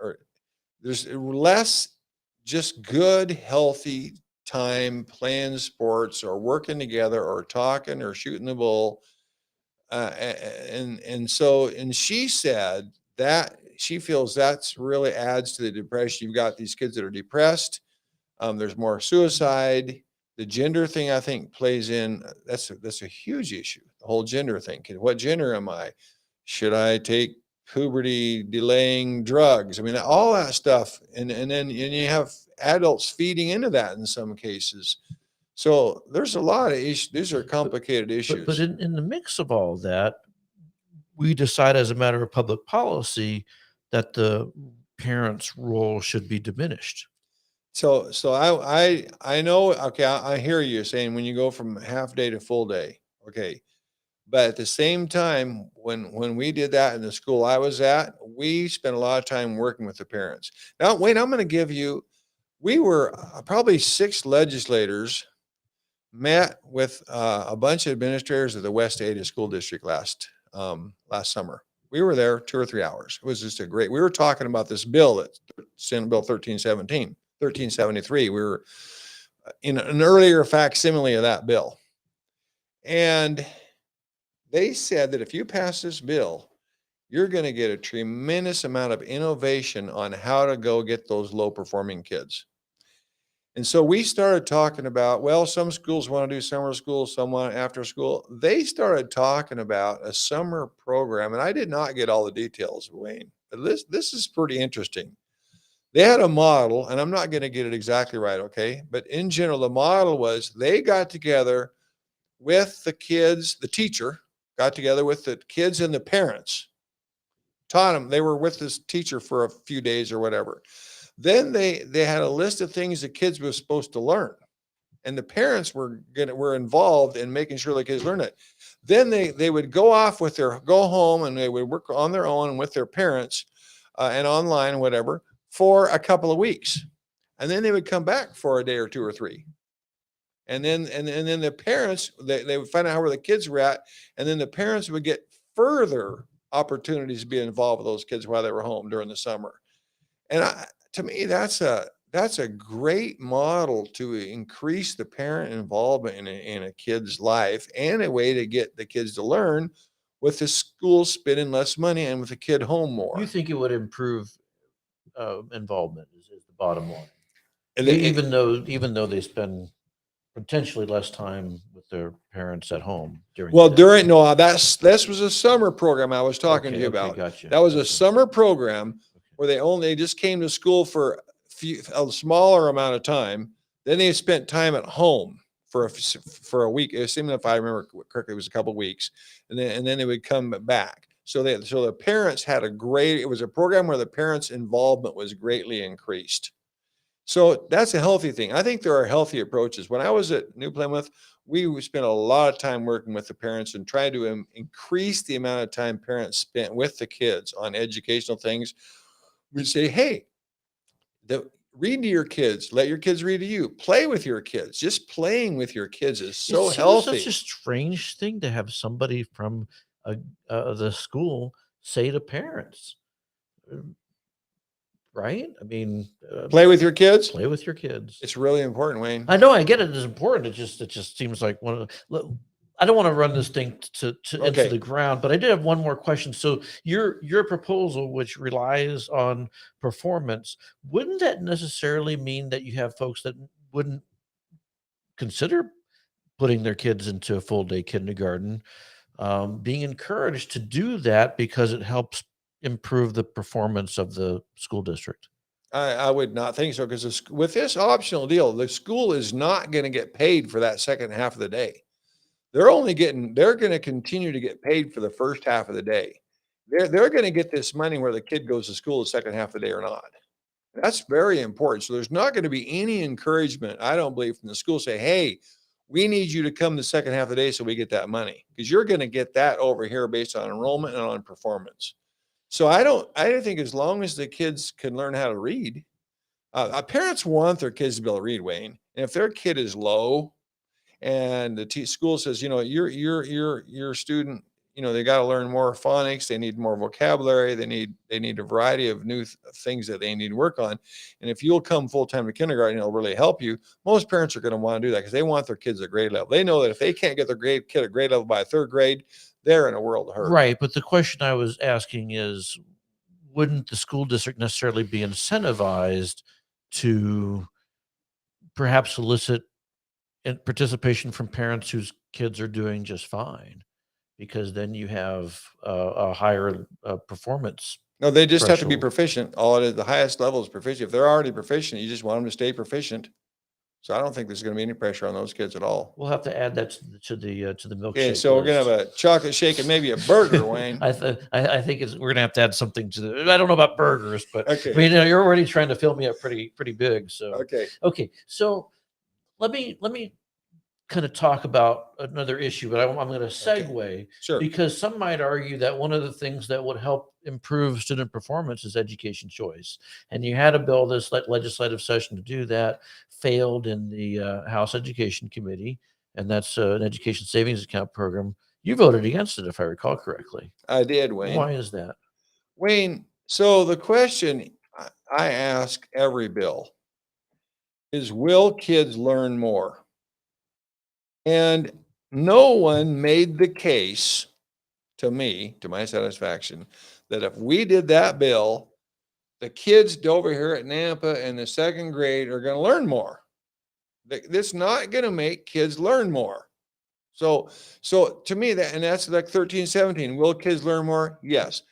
there's less just good, healthy time playing sports or working together or talking or shooting the bull. And she said that she feels that's really adds to the depression. You've got these kids that are depressed. There's more suicide. The gender thing, I think, plays in. That's a huge issue. The whole gender thing. What gender am I? Should I take puberty delaying drugs? I mean, all that stuff, and you have adults feeding into that in some cases. So there's a lot of issues. These are complicated But issues. in the mix of all that, we decide as a matter of public policy that the parent's role should be diminished. So I know. Okay, I hear you saying when you go from half day to full day. Okay, but at the same time, when we did that in the school I was at, we spent a lot of time working with the parents. Now, Wayne, I'm going to give you. We were probably 6 legislators met with a bunch of administrators of the West Ada School District last summer. We were there 2 or 3 hours. It was just a great. We were talking about this bill that Senate Bill 1373. We were in an earlier facsimile of that bill, and they said that if you pass this bill, you're going to get a tremendous amount of innovation on how to go get those low performing kids. And so we started talking about, well, some schools want to do summer school, some want after school. They started talking about a summer program, and I did not get all the details, Wayne. But this is pretty interesting. They had a model, and I'm not going to get it exactly right, okay? But in general, the model was they got together with the kids, the teacher got together with the kids and the parents, taught them. They were with this teacher for a few days or whatever. Then they had a list of things the kids were supposed to learn, and the parents were involved in making sure the kids learn it. Then they would go home and they would work on their own and with their parents and online whatever for a couple of weeks, and then they would come back for a day or two or three, and then the parents they would find out where the kids were at, and then the parents would get further opportunities to be involved with those kids while they were home during the summer. And to me, that's a great model to increase the parent involvement in a kid's life and a way to get the kids to learn with the school spending less money and with the kid home You more. think it would improve involvement is the bottom line. And Even though they spend potentially less time with their parents at home during well, the day. this was a summer program I was talking to Okay, you okay, about. gotcha. That was a Okay, summer program okay. where they just came to school for a smaller amount of time. Then they spent time at home for a week. Assuming if I remember correctly, it was a couple of weeks, and then they would come back. So the parents had it was a program where the parents' involvement was greatly increased. So that's a healthy thing. I think there are healthy approaches. When I was at New Plymouth, we spent a lot of time working with the parents and trying to increase the amount of time parents spent with the kids on educational things. We'd say, hey, read to your kids, let your kids read to you, play with your kids. Just playing with your kids is It so seems such a healthy. strange thing to have somebody from a, the school say to parents, uh, right? I mean, Play with your kids. play with your kids. It's really important, Wayne. I know, I get it is important. It just seems like one of the. I don't want to run this thing to into Okay. the ground, but I did have one more question. So your proposal, which relies on performance, wouldn't that necessarily mean that you have folks that wouldn't consider putting their kids into a full day kindergarten, being encouraged to do that because it helps improve the performance of the school district? I would not think so because with this optional deal, the school is not going to get paid for that second half of the day. They're going to continue to get paid for the first half of the day. They're going to get this money where the kid goes to school the second half of the day or not. That's very important. So there's not going to be any encouragement, I don't believe, from the school say, hey, we need you to come the second half of the day so we get that money because you're going to get that over here based on enrollment and on performance. So I think as long as the kids can learn how to read, parents want their kids to be able to read, Wayne. And if their kid is low and the school says, your student, they got to learn more phonics, they need more vocabulary, they need a variety of new things that they need to work on. And if you'll come full time to kindergarten, it'll really help you. Most parents are going to want to do that because they want their kids at grade level. They know that if they can't get their kid at grade level by third grade, they're in a world of hurt. Right, but the question I was asking is, wouldn't the school district necessarily be incentivized to perhaps solicit participation from parents whose kids are doing just fine? Because then you have a higher performance No, they just have to be threshold. proficient. All it is, the highest level is proficient. If they're already proficient, you just want them to stay proficient. So I don't think there's going to be any pressure on those kids at all. We'll have to add that to the Okay, milkshake so we're gonna have list. a chocolate shake and maybe a burger, Wayne. I think we're gonna have to add something to the. I don't know about burgers, but I Okay, mean, you're already trying to fill me up pretty big. So okay, okay, so let me kind of talk about another issue, but I'm going to okay, segue sure. because some might argue that one of the things that would help improve student performance is education choice. And you had a bill this legislative session to do that, failed in the House Education Committee, and that's an education savings account program. You voted against it, if I recall correctly. I did, Wayne. Why is that? Wayne, so the question I ask every bill is, will kids learn more? And no one made the case to me, to my satisfaction, that if we did that bill, the kids over here at Nampa in the second grade are going to learn more. That's not going to make kids learn more. So to me, that's like 13, 17. Will kids learn more? Yes.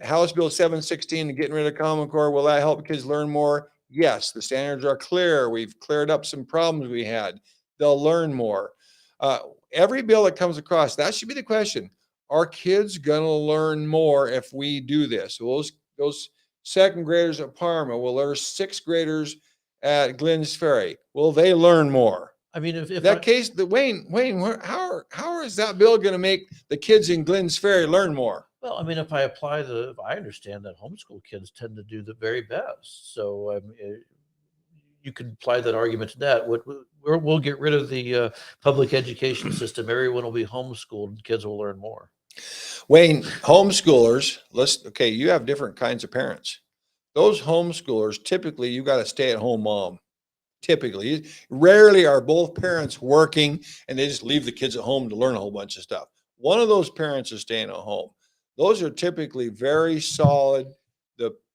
House Bill 716, getting rid of Common Core, will that help kids learn more? Yes. The standards are clear. We've cleared up some problems we had. They'll learn more. Uh, every bill that comes across, that should be the question. Are kids going to learn more if we do this? Will those second graders at Parma, will those sixth graders at Glenn's Ferry, will they learn more? I mean, if That case, the Wayne, how is that bill going to make the kids in Glenn's Ferry learn more? well, I mean, if I understand that homeschool kids tend to do the very best. So you could apply that argument to that. We'll get rid of the public education system. Everyone will be homeschooled, and kids will learn more. Wayne, homeschoolers, okay, you have different kinds of parents. Those homeschoolers, typically, you got a stay-at-home mom. Typically, rarely are both parents working and they just leave the kids at home to learn a whole bunch of stuff. One of those parents is staying at home. Those are typically very solid.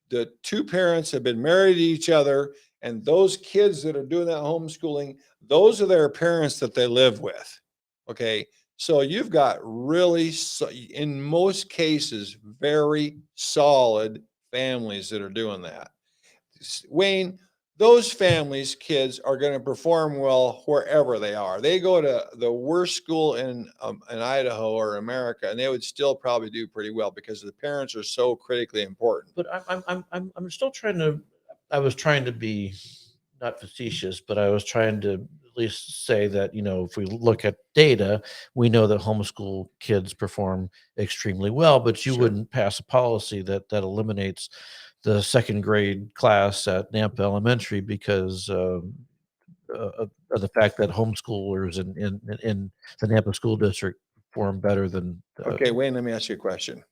The two parents have been married to each other And those kids that are doing that homeschooling, those are their parents that they live with. Okay. So you've got really, in most cases, very solid families that are doing that. Wayne, those families' kids are going to perform well wherever they are. They go to the worst school in Idaho or America, and they would still probably do pretty well because the parents are so critically important. But I'm still trying to. I was trying to be not facetious, but I was trying to at least say that, if we look at data, we know that homeschool kids perform extremely well, but you Sure. wouldn't pass a policy that eliminates the second grade class at Nampa Elementary because of the fact that homeschoolers in the Nampa school district perform better than Okay, Wayne, let me ask you a question.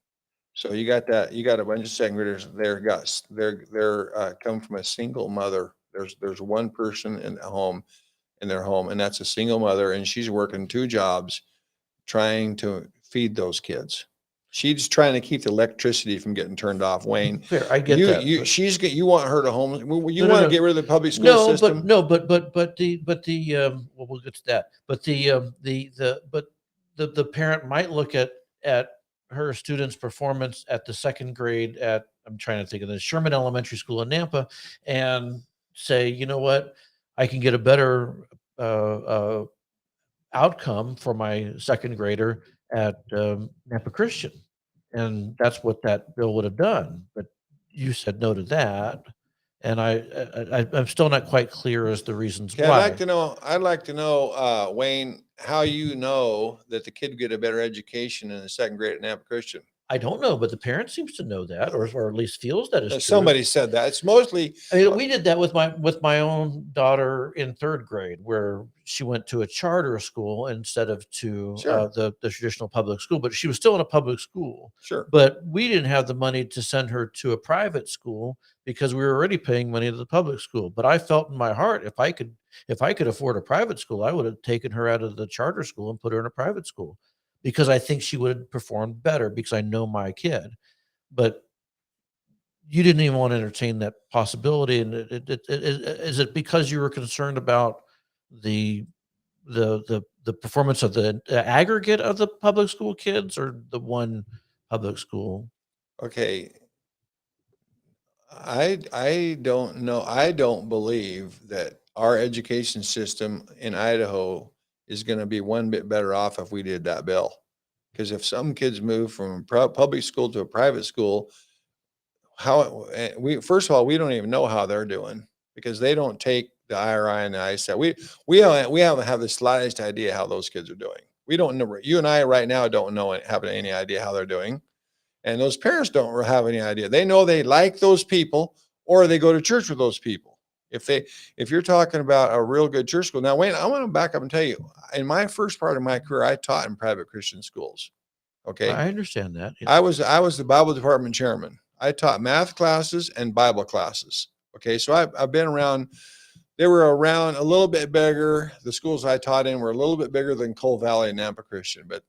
So you got that, you got a bunch of second graders, they're come from a single mother. There's one person in their home, and that's a single mother, and she's working two jobs trying to feed those kids. She's trying to keep the electricity from getting turned off. Wayne, fair. I get that, you want her to home, you no, no, want to no. get rid of the public school No, but system? no, but well, we'll get to that. But the parent might look at her student's performance at the second grade at, I'm trying to think of the Sherman Elementary School in Nampa, and say, you know what, I can get a better outcome for my second grader at Nampa Christian, and that's what that bill would have done. But you said no to that, and I'm still not quite clear as the reasons Okay, why. I'd like to know, Wayne, how you know that the kid would get a better education in the second grade at Napa Christian. I don't know, but the parent seems to know that, or at least feels that is true. Somebody said that. It's mostly, I mean, we did that with my own daughter in third grade, where she went to a charter school instead of to sure, the traditional public school, but she was still in a public school. sure. But we didn't have the money to send her to a private school because we were already paying money to the public school. But I felt in my heart, if I could afford a private school, I would have taken her out of the charter school and put her in a private school because I think she would have performed better because I know my kid. But you didn't even want to entertain that possibility, and is it because you were concerned about the the performance of the aggregate of the public school kids or the one public school? Okay. I don't know. I don't believe that our education system in Idaho is going to be one bit better off if we did that bill. Because if some kids move from public school to a private school, we first of all, we don't even know how they're doing because they don't take the IRI and the ISAT. We haven't have the slightest idea how those kids are doing. We don't know. You and I right now don't know have any idea how they're doing, and those parents don't have any idea. They know they like those people or they go to church with those people. If you're talking about a real good church school, now wait, I want to back up and tell you, in my first part of my career, I taught in private Christian schools. Okay. I understand that. Yeah. I was the Bible department chairman. I taught math classes and Bible classes. Okay. So I've been around, they were around a little bit bigger. The schools I taught in were a little bit bigger than Coal Valley and Nampa Christian, but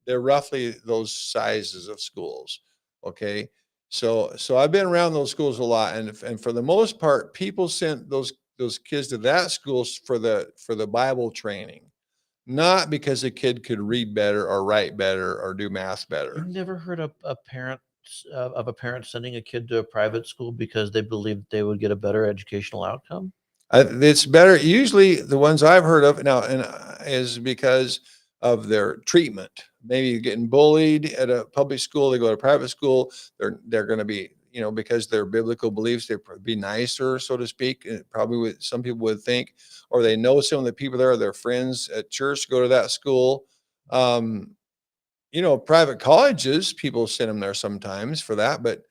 they're roughly those sizes of schools. Okay. So I've been around those schools a lot. And for the most part, people sent those kids to that schools for the Bible training, not because a kid could read better or write better or do math better. You've never heard of a parent sending a kid to a private school because they believed they would get a better educational outcome? It's better. Usually, the ones I've heard of now is because of their treatment. Maybe getting bullied at a public school, they go to private school. They're going to be, because their biblical beliefs, they be nicer, so to speak. Probably some people would think, or they know some of the people there, their friends at church go to that school. Um, private colleges, people send them there sometimes for that, but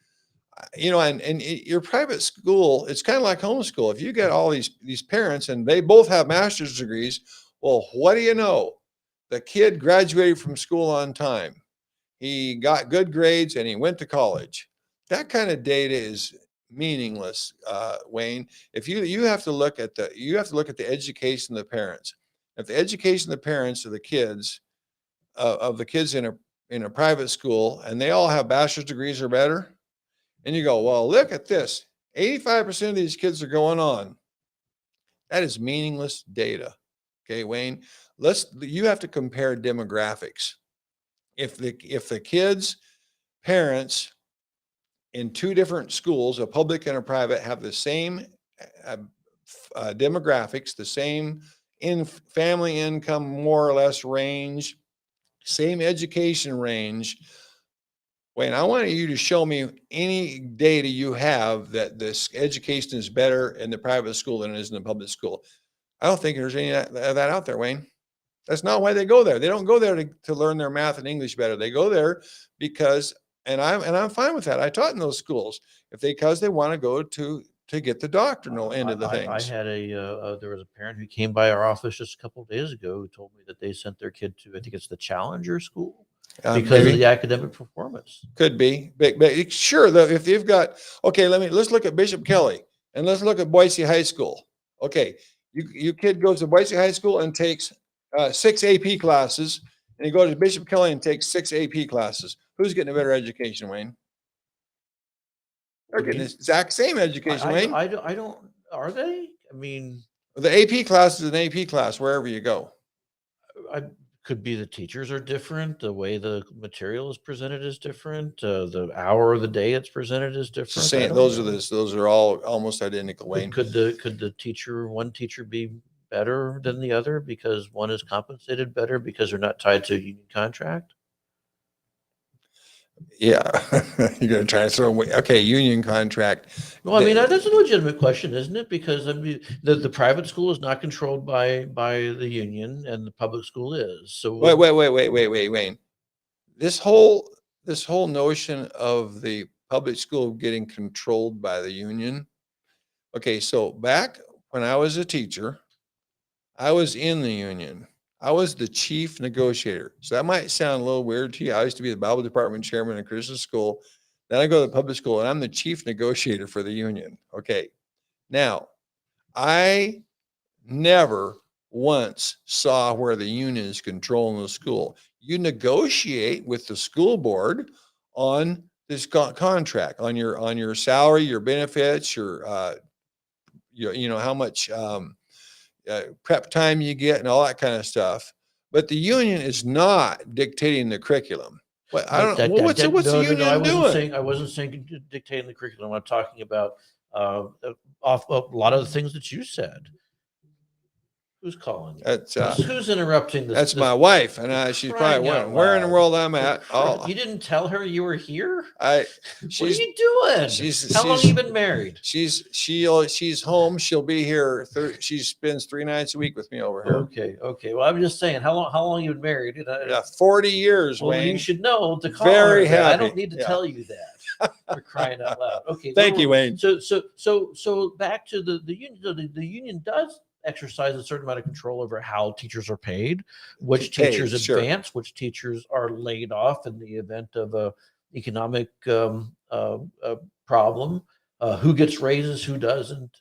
and your private school, it's kind of like homeschool. If you get all these parents and they both have master's degrees, well, what do you know? The kid graduated from school on time. He got good grades and he went to college. That kind of data is meaningless, Wayne. If you have to look at the education of the parents. If the education of the parents of the kids of the kids in a private school and they all have bachelor's degrees or better, and you go, well, look at this. 85% of these kids are going on. That is meaningless data. Okay, Wayne, you have to compare demographics. If the kids' parents in two different schools, a public and a private, have the same uh, demographics, the same in family income, more or less range, same education range. Wayne, I want you to show me any data you have that this education is better in the private school than it is in the public school. I don't think there's any of that out there, Wayne. That's not why they go there. They don't go there to learn their math and English better. They go there because, and I'm fine with that. I taught in those schools because they want to go to get the doctrinal end of the I things. had there was a parent who came by our office just a couple of days ago who told me that they sent their kid to, I think it's the Challenger School, because of the academic performance. Could be, but sure. If you've got, okay, let's look at Bishop Kelly and let's look at Boise High School. Okay, you kid goes to Boise High School and takes 6 AP classes, and he goes to Bishop Kelly and takes 6 AP classes. Who's getting a better education, Wayne? They're getting the exact same education, Wayne. I don't. Are they? I mean, the AP class is an AP class wherever you go. I could be the teachers are different. The way the material is presented is different. The hour of the day it's presented is different. Same. Those are all almost identical, Wayne. Could the one teacher be better than the other because one is compensated better because they're not tied to a union contract? Yeah, you're going to try to throw away. Okay, union contract. Well, I mean, that's a legitimate question, isn't it? Because I mean, the private school is not controlled by the union, and the public school is. So wait, Wayne. This whole notion of the public school getting controlled by the union. Okay, so back when I was a teacher, I was in the union. I was the chief negotiator. So that might sound a little weird to you. I used to be the Bible department chairman in Christian school. Then I go to the public school and I'm the chief negotiator for the union. Okay. Now, I never once saw where the union is controlling the school. You negotiate with the school board on this contract, on your salary, your benefits, your how much prep time you get and all that kind of stuff. But the union is not dictating the curriculum. But I don't know. What's the union doing? I wasn't saying dictating the curriculum. I'm talking about off a lot of the things that you said. Who's calling you? That's who's interrupting this? That's my wife, and she's probably wondering where in the world I'm at. Oh, you didn't tell her you were here? What are you doing? How long have you been married? She's home. She'll be here. She spends 3 nights a week with me over here. Okay. Well, I'm just saying, how long you been married? 40 years, well, Wayne. You should know to call Very her. happy. I don't need to tell you that. We're crying out loud. Okay. Thank you, Wayne. So back to the union. The union does exercise a certain amount of control over how teachers are paid, which teachers advance, which teachers are laid off in the event of a economic problem, who gets raises, who doesn't,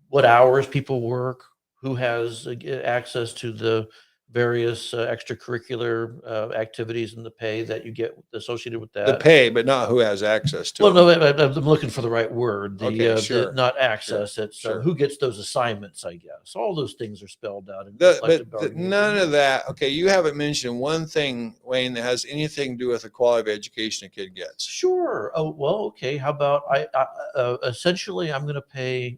what hours people work, who has access to the various extracurricular activities and the pay that you get associated with that. The pay, but not who has access to it. No, I'm looking for the right word. Sure. Not access. It's who gets those assignments, I guess. All those things are spelled out. None of that. Okay, you haven't mentioned one thing, Wayne, that has anything to do with the quality of education a kid gets. Sure. Oh, well, okay. How about essentially I'm going to pay.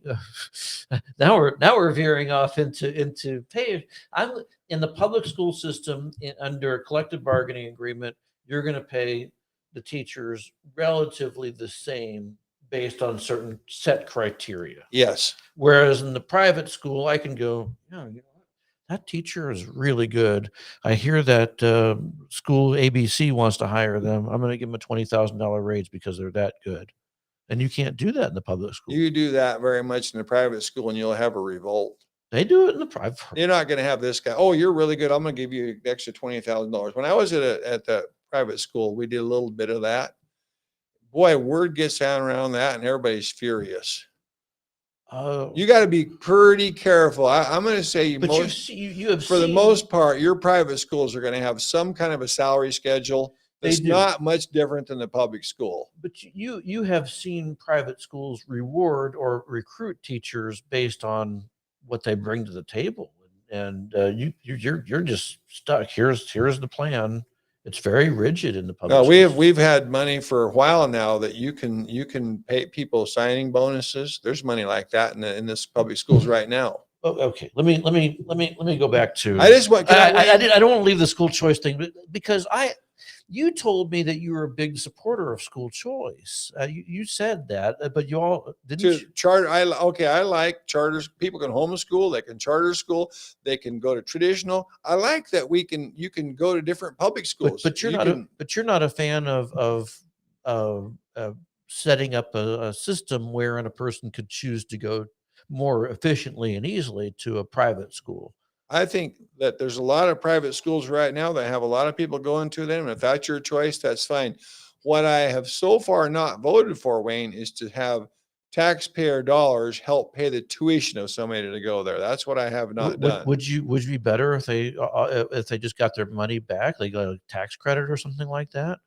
Now we're veering off into pay. I'm in the public school system under a collective bargaining agreement. You're going to pay the teachers relatively the same based on certain set criteria. Yes. Whereas in the private school, I can go, you know what? That teacher is really good. I hear that school ABC wants to hire them. I'm going to give them a $20,000 raise because they're that good. And you can't do that in the public school. You do that very much in the private school and you'll have a revolt. They do it in the private. You're not going to have this guy. Oh, you're really good. I'm going to give you an extra $20,000. When I was at the private school, we did a little bit of that. Boy, word gets out around that and everybody's furious. You got to be pretty careful. I'm going to say for the most part, your private schools are going to have some kind of a salary schedule that's not much different than the public school. But you have seen private schools reward or recruit teachers based on what they bring to the table. And you're just stuck. Here's the plan. It's very rigid in the No, public school we've system. had money for a while now that you can pay people signing bonuses. There's money like that in this public schools right now. Oh, okay. Let me go back I to. just want can I Wayne? I don't want to leave the school choice thing, but because you told me that you were a big supporter of school choice. You said that, but you all didn't. To charter, I like charters. People can homeschool, they can charter school, they can go to traditional. I like that you can go to different public schools. But You can. you're not a fan of setting up a system wherein a person could choose to go more efficiently and easily to a private school. I think that there's a lot of private schools right now that have a lot of people going to them. And if that's your choice, that's fine. What I have so far not voted for, Wayne, is to have taxpayer dollars help pay the tuition of somebody to go there. That's what I have not done. Would you be better if they just got their money back? They got a tax credit or something like that.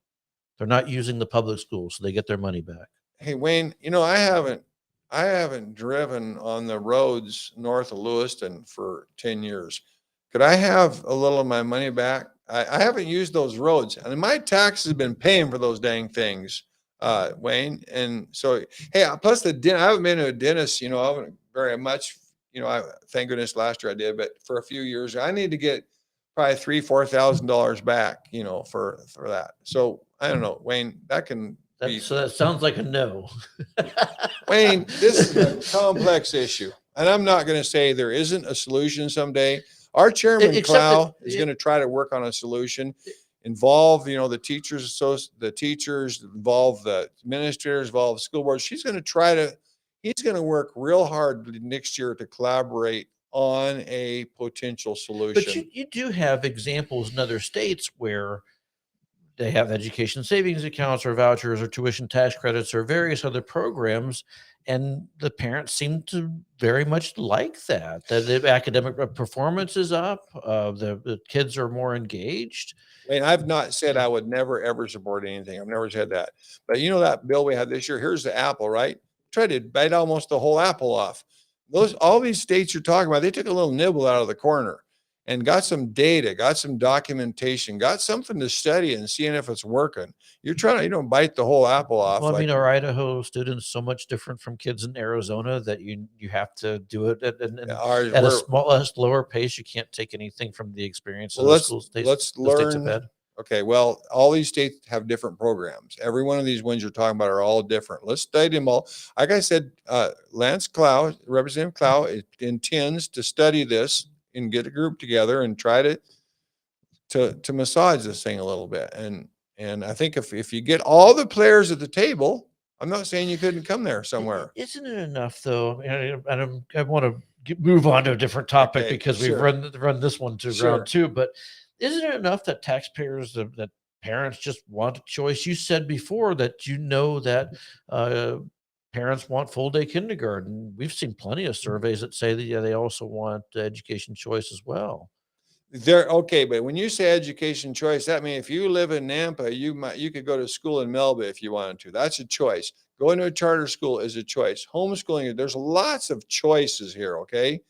They're not using the public schools, so they get their money back. Hey, Wayne, I haven't driven on the roads north of Lewiston for 10 years. Could I have a little of my money back? I haven't used those roads, and my taxes have been paying for those dang things, Wayne. And so, hey, plus I haven't been to a dentist, I haven't very much, thank goodness last year I did, but for a few years, I need to get probably $3,000-4,000 back, for that. So I don't know, Wayne, that can be. So that sounds like a no. Wayne, this is a complex issue, and I'm not going to say there isn't a solution someday. Our chairman Except Clow that is going to try to work on a solution, involve the teachers, the teachers, involve the administrators, involve the school board. He's going to work real hard next year to collaborate on a potential solution. But you do have examples in other states where they have education savings accounts or vouchers or tuition tax credits or various other programs, and the parents seem to very much like that the academic performance is up, the kids are more engaged. I mean, I've not said I would never ever support anything. I've never said that. But that bill we had this year, here's the apple, right? Tried to bite almost the whole apple off. All these states you're talking about, they took a little nibble out of the corner and got some data, got some documentation, got something to study and seeing if it's working. You're trying to, bite the whole apple off. Well, I mean, are Idaho students so much different from kids in Arizona that you have to do it at a lower pace? You can't take anything from the experience of the let's school states. let's the states have learn. had. Okay, well, all these states have different programs. Every one of these ones you're talking about are all different. Let's study them all. Like I said, Lance Clow, Representative Clow, intends to study this and get a group together and try to massage this thing a little bit. And I think if you get all the players at the table, I'm not saying you couldn't come there somewhere. Isn't it enough though? I want to move on to a different topic because we've run this one to round two. But isn't it enough that taxpayers, that parents just want a choice? You said before that that parents want full day kindergarten. We've seen plenty of surveys that say that they also want education choice as well. Okay, but when you say education choice, that means if you live in Nampa, you could go to school in Melba if you wanted to. That's a choice. Going to a charter school is a choice. Homeschooling, there's lots of choices here. Okay,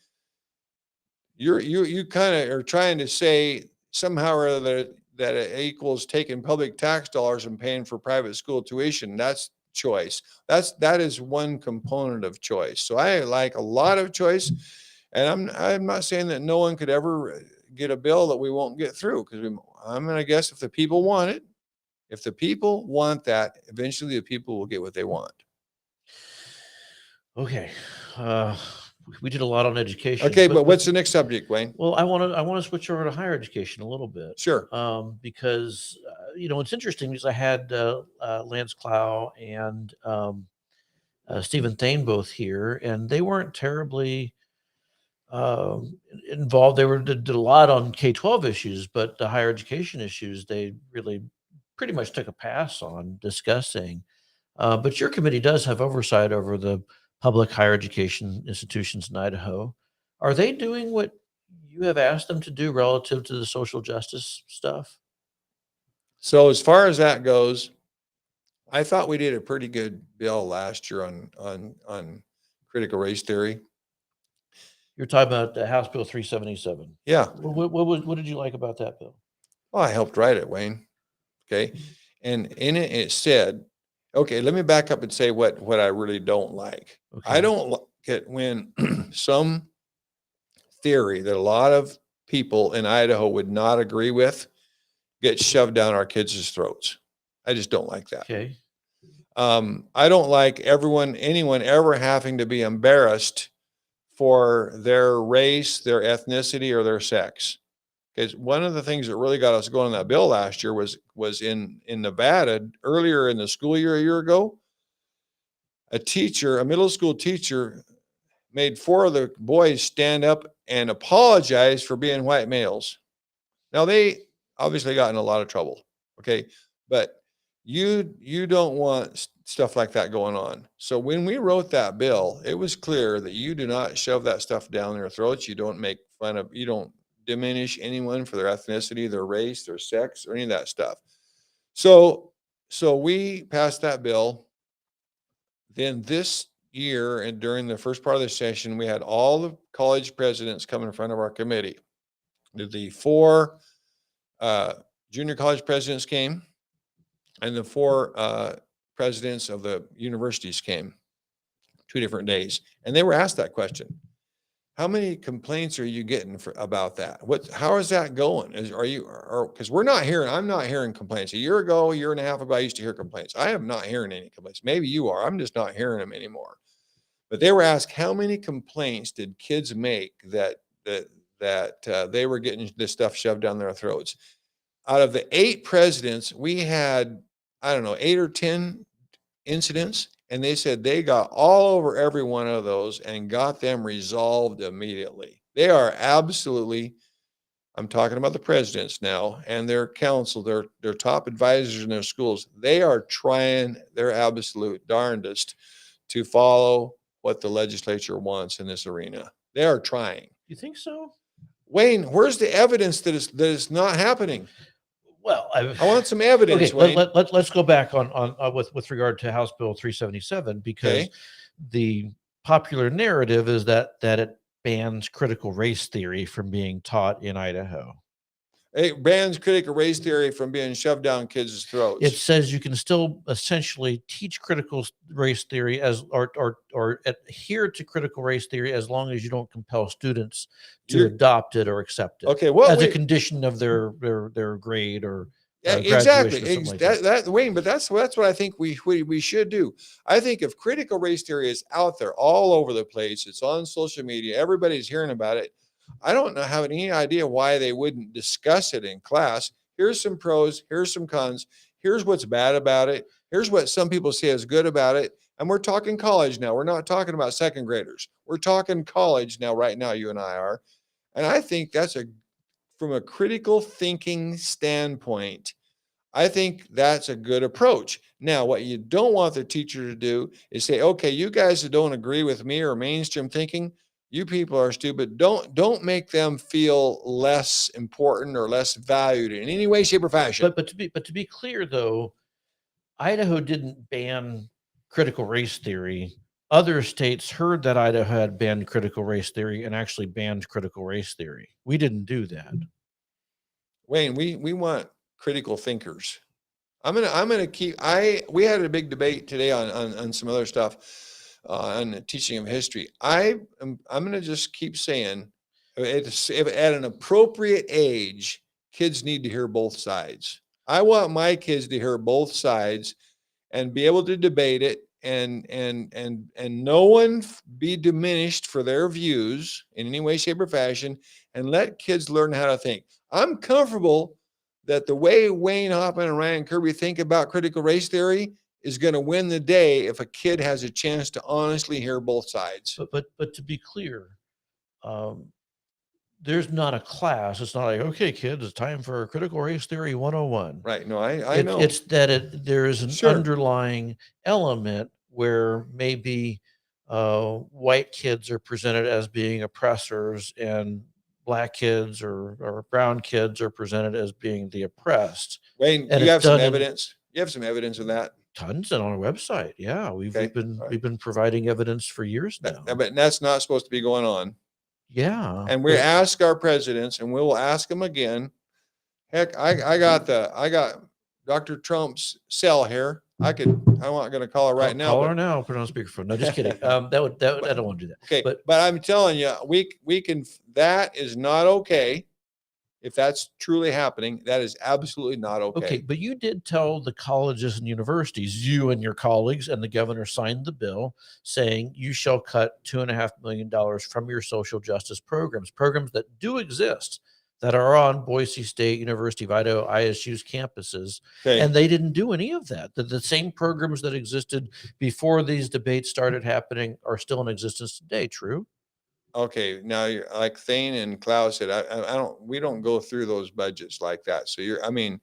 you kind of are trying to say somehow or other that it equals taking public tax dollars and paying for private school tuition. That's choice. That is one component of choice. So I like a lot of choice, and I'm not saying that no one could ever get a bill that we won't get through, because I'm going to guess if the people want it, if the people want that, eventually the people will get what they want. Okay. We did a lot on education. Okay, but what's the next subject, Wayne? Well, I want to switch over to higher education a little bit. Sure. Because it's interesting because I had Lance Clow and Stephen Thane both here, and they weren't terribly involved. They did a lot on K-12 issues, but the higher education issues they really pretty much took a pass on discussing. But your committee does have oversight over the public higher education institutions in Idaho. Are they doing what you have asked them to do relative to the social justice stuff? So as far as that goes, I thought we did a pretty good bill last year on critical race theory. You're talking about the House Bill 377. Yeah. What did you like about that bill? Well, I helped write it, Wayne. Okay. And in it, it said, okay, let me back up and say what I really don't like. I Okay. don't like it when some theory that a lot of people in Idaho would not agree with gets shoved down our kids' throats. I just don't like that. Okay. I don't like anyone ever having to be embarrassed for their race, their ethnicity, or their sex. Because one of the things that really got us going on that bill last year was in Nevada earlier in the school year a year ago. A middle school teacher, made 4 of the boys stand up and apologize for being white males. Now they obviously got in a lot of trouble. Okay, but you don't want stuff like that going on. So when we wrote that bill, it was clear that you do not shove that stuff down their throats. You don't make fun of, you don't diminish anyone for their ethnicity, their race, their sex, or any of that stuff. So we passed that bill. Then this year, and during the first part of the session, we had all the college presidents come in front of our committee. The 4 junior college presidents came, and the 4 presidents of the universities came 2 different days, and they were asked that question. How many complaints are you getting about that? How is that going? Because I'm not hearing complaints. A year ago, a year and a half ago, I used to hear complaints. I am not hearing any complaints. Maybe you are. I'm just not hearing them anymore. But they were asked, how many complaints did kids make that they were getting this stuff shoved down their throats? Out of the 8 presidents, we had, I don't know, 8 or 10 incidents. And they said they got all over every one of those and got them resolved immediately. They are absolutely, I'm talking about the presidents now and their council, their top advisors in their schools. They are trying their absolute darndest to follow what the legislature wants in this arena. They are trying. You think so? Wayne, where's the evidence that it's not happening? Well, I want some evidence. Okay, Wayne. let's go back on with regard to House Bill 377, because Okay. the popular narrative is that it bans critical race theory from being taught in Idaho. It bans critical race theory from being shoved down kids' throats. It says you can still essentially teach critical race theory or adhere to critical race theory as long as you don't compel students to adopt it or accept it. Okay, well, as a condition of their grade or exactly. graduation or something like that, Wayne, but that's what I think we should do. I think if critical race theory is out there all over the place, it's on social media, everybody's hearing about it. I don't have any idea why they wouldn't discuss it in class. Here's some pros, here's some cons, here's what's bad about it, here's what some people say is good about it. And we're talking college now. We're not talking about second graders. We're talking college now, right now, you and I are. And I think from a critical thinking standpoint, I think that's a good approach. Now, what you don't want the teacher to do is say, okay, you guys that don't agree with me or mainstream thinking, you people are stupid. Don't make them feel less important or less valued in any way, shape, or fashion. But to be clear, though, Idaho didn't ban critical race theory. Other states heard that Idaho had banned critical race theory and actually banned critical race theory. We didn't do that. Wayne, we want critical thinkers. I'm gonna keep. We had a big debate today on some other stuff on the teaching of history. I'm gonna just keep saying, if at an appropriate age, kids need to hear both sides. I want my kids to hear both sides and be able to debate it, and no one be diminished for their views in any way, shape, or fashion, and let kids learn how to think. I'm comfortable that the way Wayne Hoffman and Ryan Kerby think about critical race theory is going to win the day if a kid has a chance to honestly hear both sides. But to be clear, there's not a class. It's not like, okay, kids, it's time for critical race theory 101. Right. No, I know. It's that there is an underlying element where maybe white kids are presented as being oppressors and black kids or brown kids are presented as being the oppressed. Wayne, and you have some evidence. You have some evidence of that. Tons and on our website. Yeah, we've been providing evidence for years now. But that's not supposed to be going on. Yeah. And we ask our presidents, and we will ask them again. Heck, I got Dr. Trump's cell here. I'm not going to call her right now, Call but her now. Put it on speakerphone. No, just kidding. I don't want to do that. okay. But But I'm telling you, we can. That is not okay. If that's truly happening, that is absolutely not okay, okay. but you did tell the colleges and universities, you and your colleagues and the governor signed the bill saying you shall cut $2.5 million from your social justice programs that do exist, that are on Boise State, University of Idaho, ISU's campuses, Okay. and they didn't do any of that. The same programs that existed before these debates started happening are still in existence today. True? Okay, now you're like Thane and Klaus said, I don't, we don't go through those budgets like that. So I mean,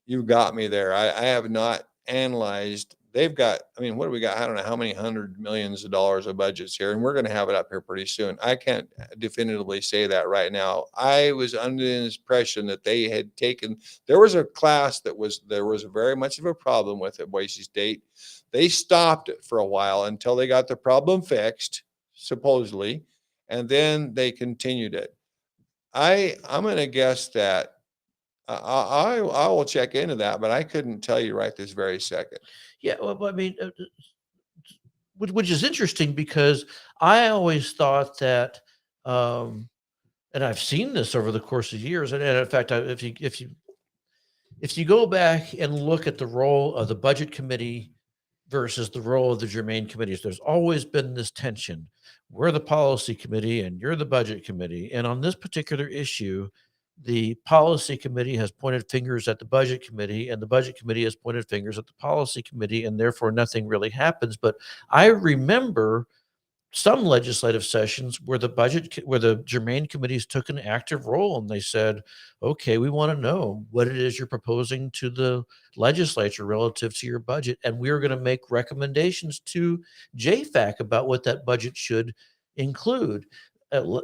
you got me there. I have not analyzed. They've got, I mean, what do we got? I don't know how many hundred millions of dollars of budgets here, and we're going to have it up here pretty soon. I can't definitively say that right now. I was under the impression that they had taken, there was a class there was very much of a problem with at Boise State. They stopped it for a while until they got the problem fixed, supposedly, and then they continued it. I'm going to guess that I will check into that, but I couldn't tell you right this very second. Yeah. Well, I mean, which is interesting because I always thought that, and I've seen this over the course of years. And in fact, if you go back and look at the role of the budget committee versus the role of the germane committees, there's always been this tension. We're the policy committee and you're the budget committee. And on this particular issue, the policy committee has pointed fingers at the budget committee, and the budget committee has pointed fingers at the policy committee, and therefore nothing really happens. But I remember some legislative sessions where where the germane committees took an active role and they said, okay, we want to know what it is you're proposing to the legislature relative to your budget, and we're going to make recommendations to JFAC about what that budget should include.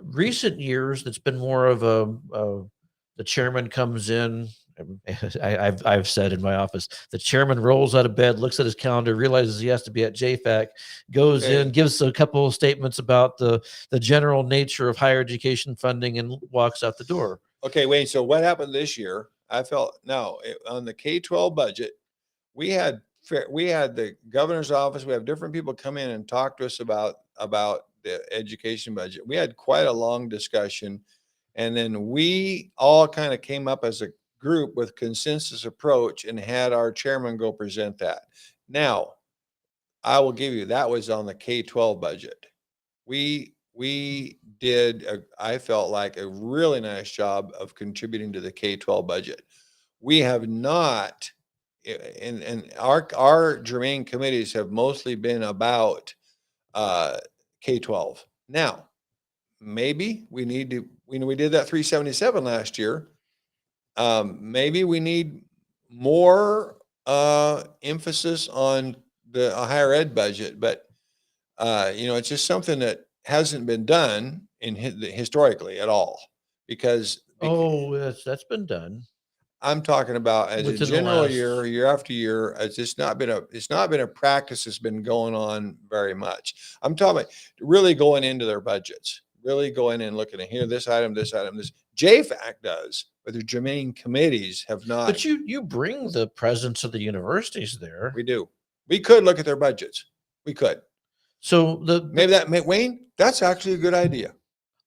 Recent years, that's been more of the chairman comes in. I've said in my office, the chairman rolls out of bed, looks at his calendar, realizes he has to be at JFAC, goes in, gives a couple of statements about the general nature of higher education funding, and walks out the door. Okay, Wayne. So what happened this year? On the K-12 budget, we had the governor's office. We have different people come in and talk to us about the education budget. We had quite a long discussion, and then we all kind of came up as a group with consensus approach and had our chairman go present that. Now, I will give you, that was on the K-12 budget. We did, I felt like, a really nice job of contributing to the K-12 budget. We have not, and our germane committees have mostly been about K-12. Now, maybe we need to, we did that 377 last year. Maybe we need more emphasis on the higher ed budget, but it's just something that hasn't been done historically at all. Because That's been done. I'm talking about as a general year after year. It's just not been a practice that's been going on very much. I'm talking about really going into their budgets, really going in and looking at here, this item, this JFAC does, but the germane committees have not. But you bring the presidents of the universities there. We do. We could look at their budgets. We could. So Wayne, that's actually a good idea.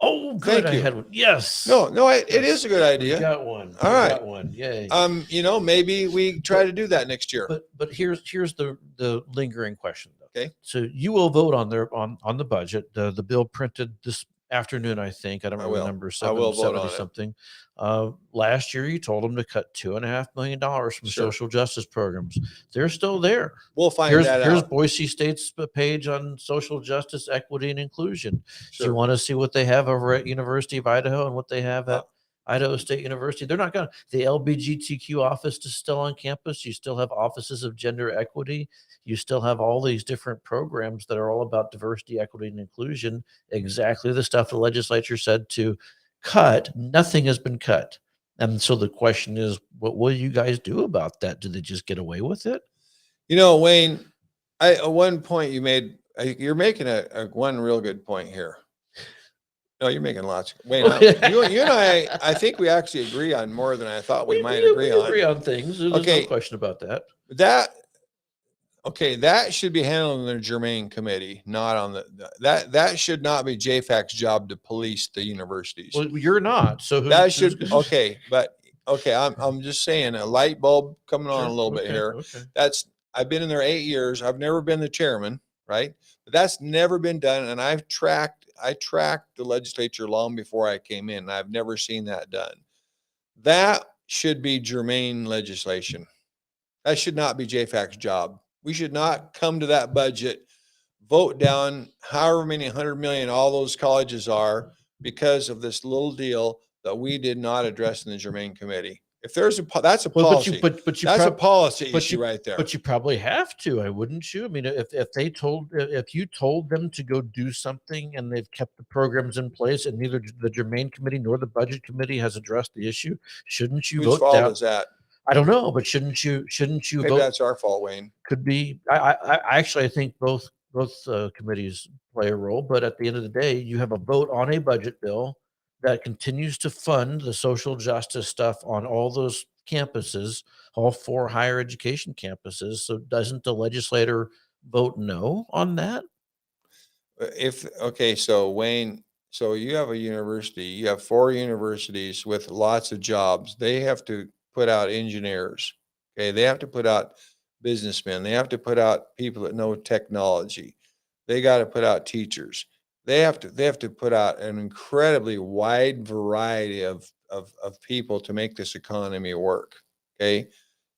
Oh, good. Thank you. I had one. Yes. No, it is a good idea. We got one. All right. Got one. Yay. Maybe we try to do that next year. But here's the lingering question though. Okay. So you will vote on the budget. The bill printed this afternoon, I think. I don't remember. I will vote on something. Last year you told them to cut $2.5 million from social justice programs. They're still there. We'll find that out. Here's Boise State's page on social justice, equity, and inclusion. Sure. Do you want to see what they have over at University of Idaho and what they have at Idaho State University? They're not going to. The LGBTQ office is still on campus. You still have offices of gender equity. You still have all these different programs that are all about diversity, equity, and inclusion. Exactly the stuff the legislature said to cut. Nothing has been cut. And so the question is, what will you guys do about that? Do they just get away with it? Wayne, one point you made, you're making one real good point here. No, you're making lots. Wayne, you and I think we actually agree on more than I thought we might agree we on. agree on things. There's no Okay, question about that. that that should be handled in the germane committee, not on that should not be JFAC's job to police the universities. Well, you're not. So That should okay, but okay, I'm just saying a light bulb coming on Sure. a little bit Okay. here. Okay. That's I've been in there 8 years. I've never been the chairman, right? But that's never been done, and I tracked the legislature long before I came in. And I've never seen that done. That should be germane legislation. That should not be JFAC's job. We should not come to that budget, vote down however many 100 million all those colleges are because of this little deal that we did not address in the germane committee. If there's that's a policy. That's a policy issue right there. But you probably have to, wouldn't you? I mean, if you told them to go do something and they've kept the programs in place and neither the germane committee nor the budget committee has addressed the issue, shouldn't you Whose vote fault down? is that? I don't know, but shouldn't you Maybe vote? that's our fault, Wayne. Could be. I think both committees play a role, but at the end of the day, you have a vote on a budget bill that continues to fund the social justice stuff on all those campuses, all 4 higher education campuses. So doesn't the legislator vote no on that? So Wayne, so you have a university, you have 4 universities with lots of jobs. They have to put out engineers. Okay, they have to put out businessmen. They have to put out people that know technology. They got to put out teachers. They have to put out an incredibly wide variety of people to make this economy work. Okay.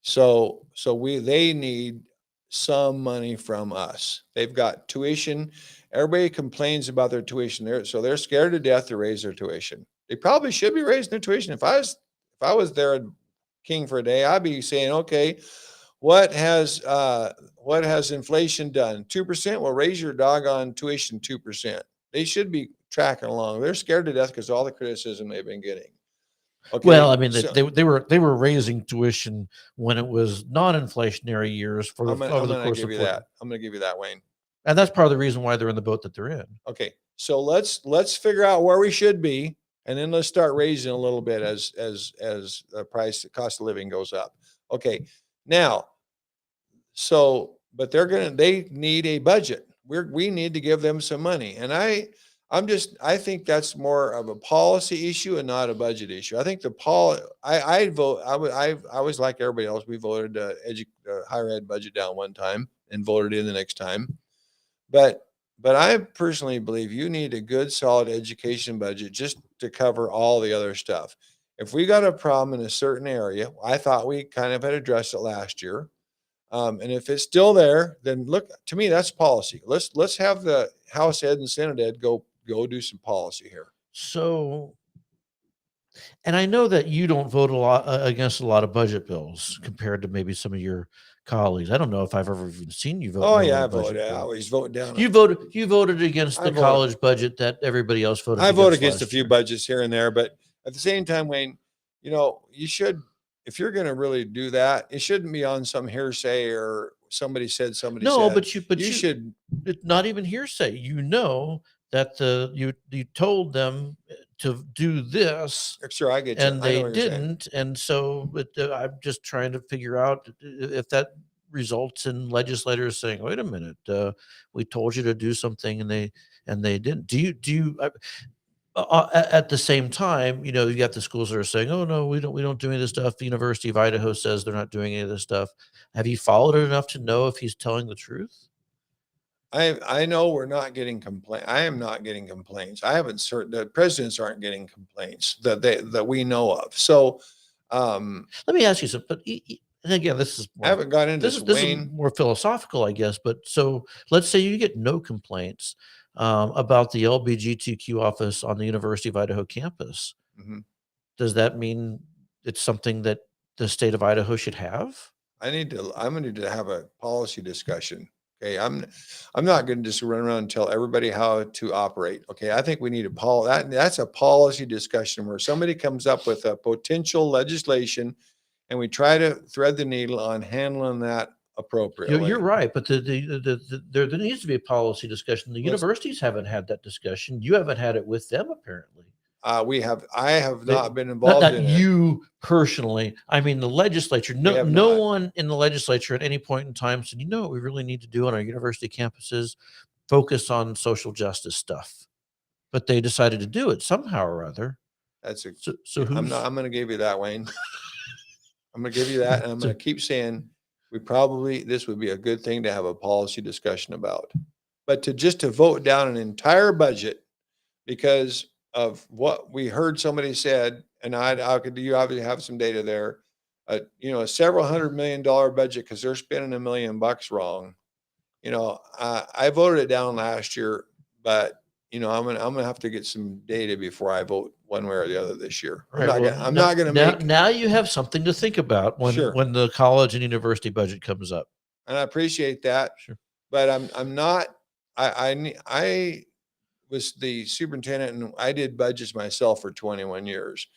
They need some money from us. They've got tuition. Everybody complains about their tuition there, so they're scared to death to raise their tuition. They probably should be raising their tuition. If I was their king for a day, I'd be saying, okay, what has inflation done? 2%. Well, raise your doggone tuition 2%. They should be tracking along. They're scared to death because all the criticism they've been getting. Okay, well, I mean, they were raising tuition when it was non-inflationary years for the over the course of that. I'm going to give you that, Wayne. And that's part of the reason why they're in the boat that they're in. Okay, so let's figure out where we should be, and then let's start raising a little bit as the cost of living goes up. Okay, now, but they need a budget. We need to give them some money, and I think that's more of a policy issue and not a budget issue. I think I'd vote. I was like everybody else. We voted higher ed budget down one time and voted in the next time. But I personally believe you need a good, solid education budget just to cover all the other stuff. If we got a problem in a certain area, I thought we kind of had addressed it last year. And if it's still there, then look, to me, that's policy. Let's have the House Ed and Senate Ed go do some policy here. So, and I know that you don't vote a lot against a lot of budget bills compared to maybe some of your colleagues. I don't know if I've ever even seen you vote. Oh yeah, I voted. I always vote down. You voted against the college budget that everybody else voted. I voted against a few budgets here and there, but at the same time, Wayne, you should, if you're going to really do that, it shouldn't be on some hearsay or somebody said. No, but you should. It's not even hearsay. That you told them to do this. Sure, I get you. And they didn't. And so I'm just trying to figure out if that results in legislators saying, wait a minute, we told you to do something and they didn't. Do you at the same time, you got the schools that are saying, oh no, we don't do any of this stuff. The University of Idaho says they're not doing any of this stuff. Have you followed it enough to know if he's telling the truth? I know we're not getting complaints. I am not getting complaints. I haven't the presidents aren't getting complaints that we know of. So let me ask you something. But and again, this is I haven't got into this. This is more philosophical, I guess. But so let's say you get no complaints about the LGBTQ office on the University of Idaho campus. Mm-hmm. Does that mean it's something that the state of Idaho should have? I'm going to need to have a policy discussion. Okay, I'm not going to just run around and tell everybody how to operate. Okay, I think we need that's a policy discussion where somebody comes up with a potential legislation, and we try to thread the needle on handling that appropriately. You're right, but there needs to be a policy discussion. The universities haven't had that discussion. You haven't had it with them, apparently. I have not been Not involved in it. you personally. I mean, the legislature. We No, have no not. one in the legislature at any point in time said, you know what we really need to do on our university campuses? Focus on social justice stuff. But they decided to do it somehow or other. So I'm who's going to give you that, Wayne. I'm going to give you that, and I'm going to keep saying this would be a good thing to have a policy discussion about. But to vote down an entire budget because of what we heard somebody said, and you obviously have some data there, a several $100 million budget because they're spending $1 million wrong. I voted it down last year, but I'm gonna have to get some data before I vote one way or the other this year. I'm not gonna make. Now you have something to think about when the college and university budget comes up. And I appreciate that. Sure. But I'm not. I was the superintendent, and I did budgets myself for 21 years.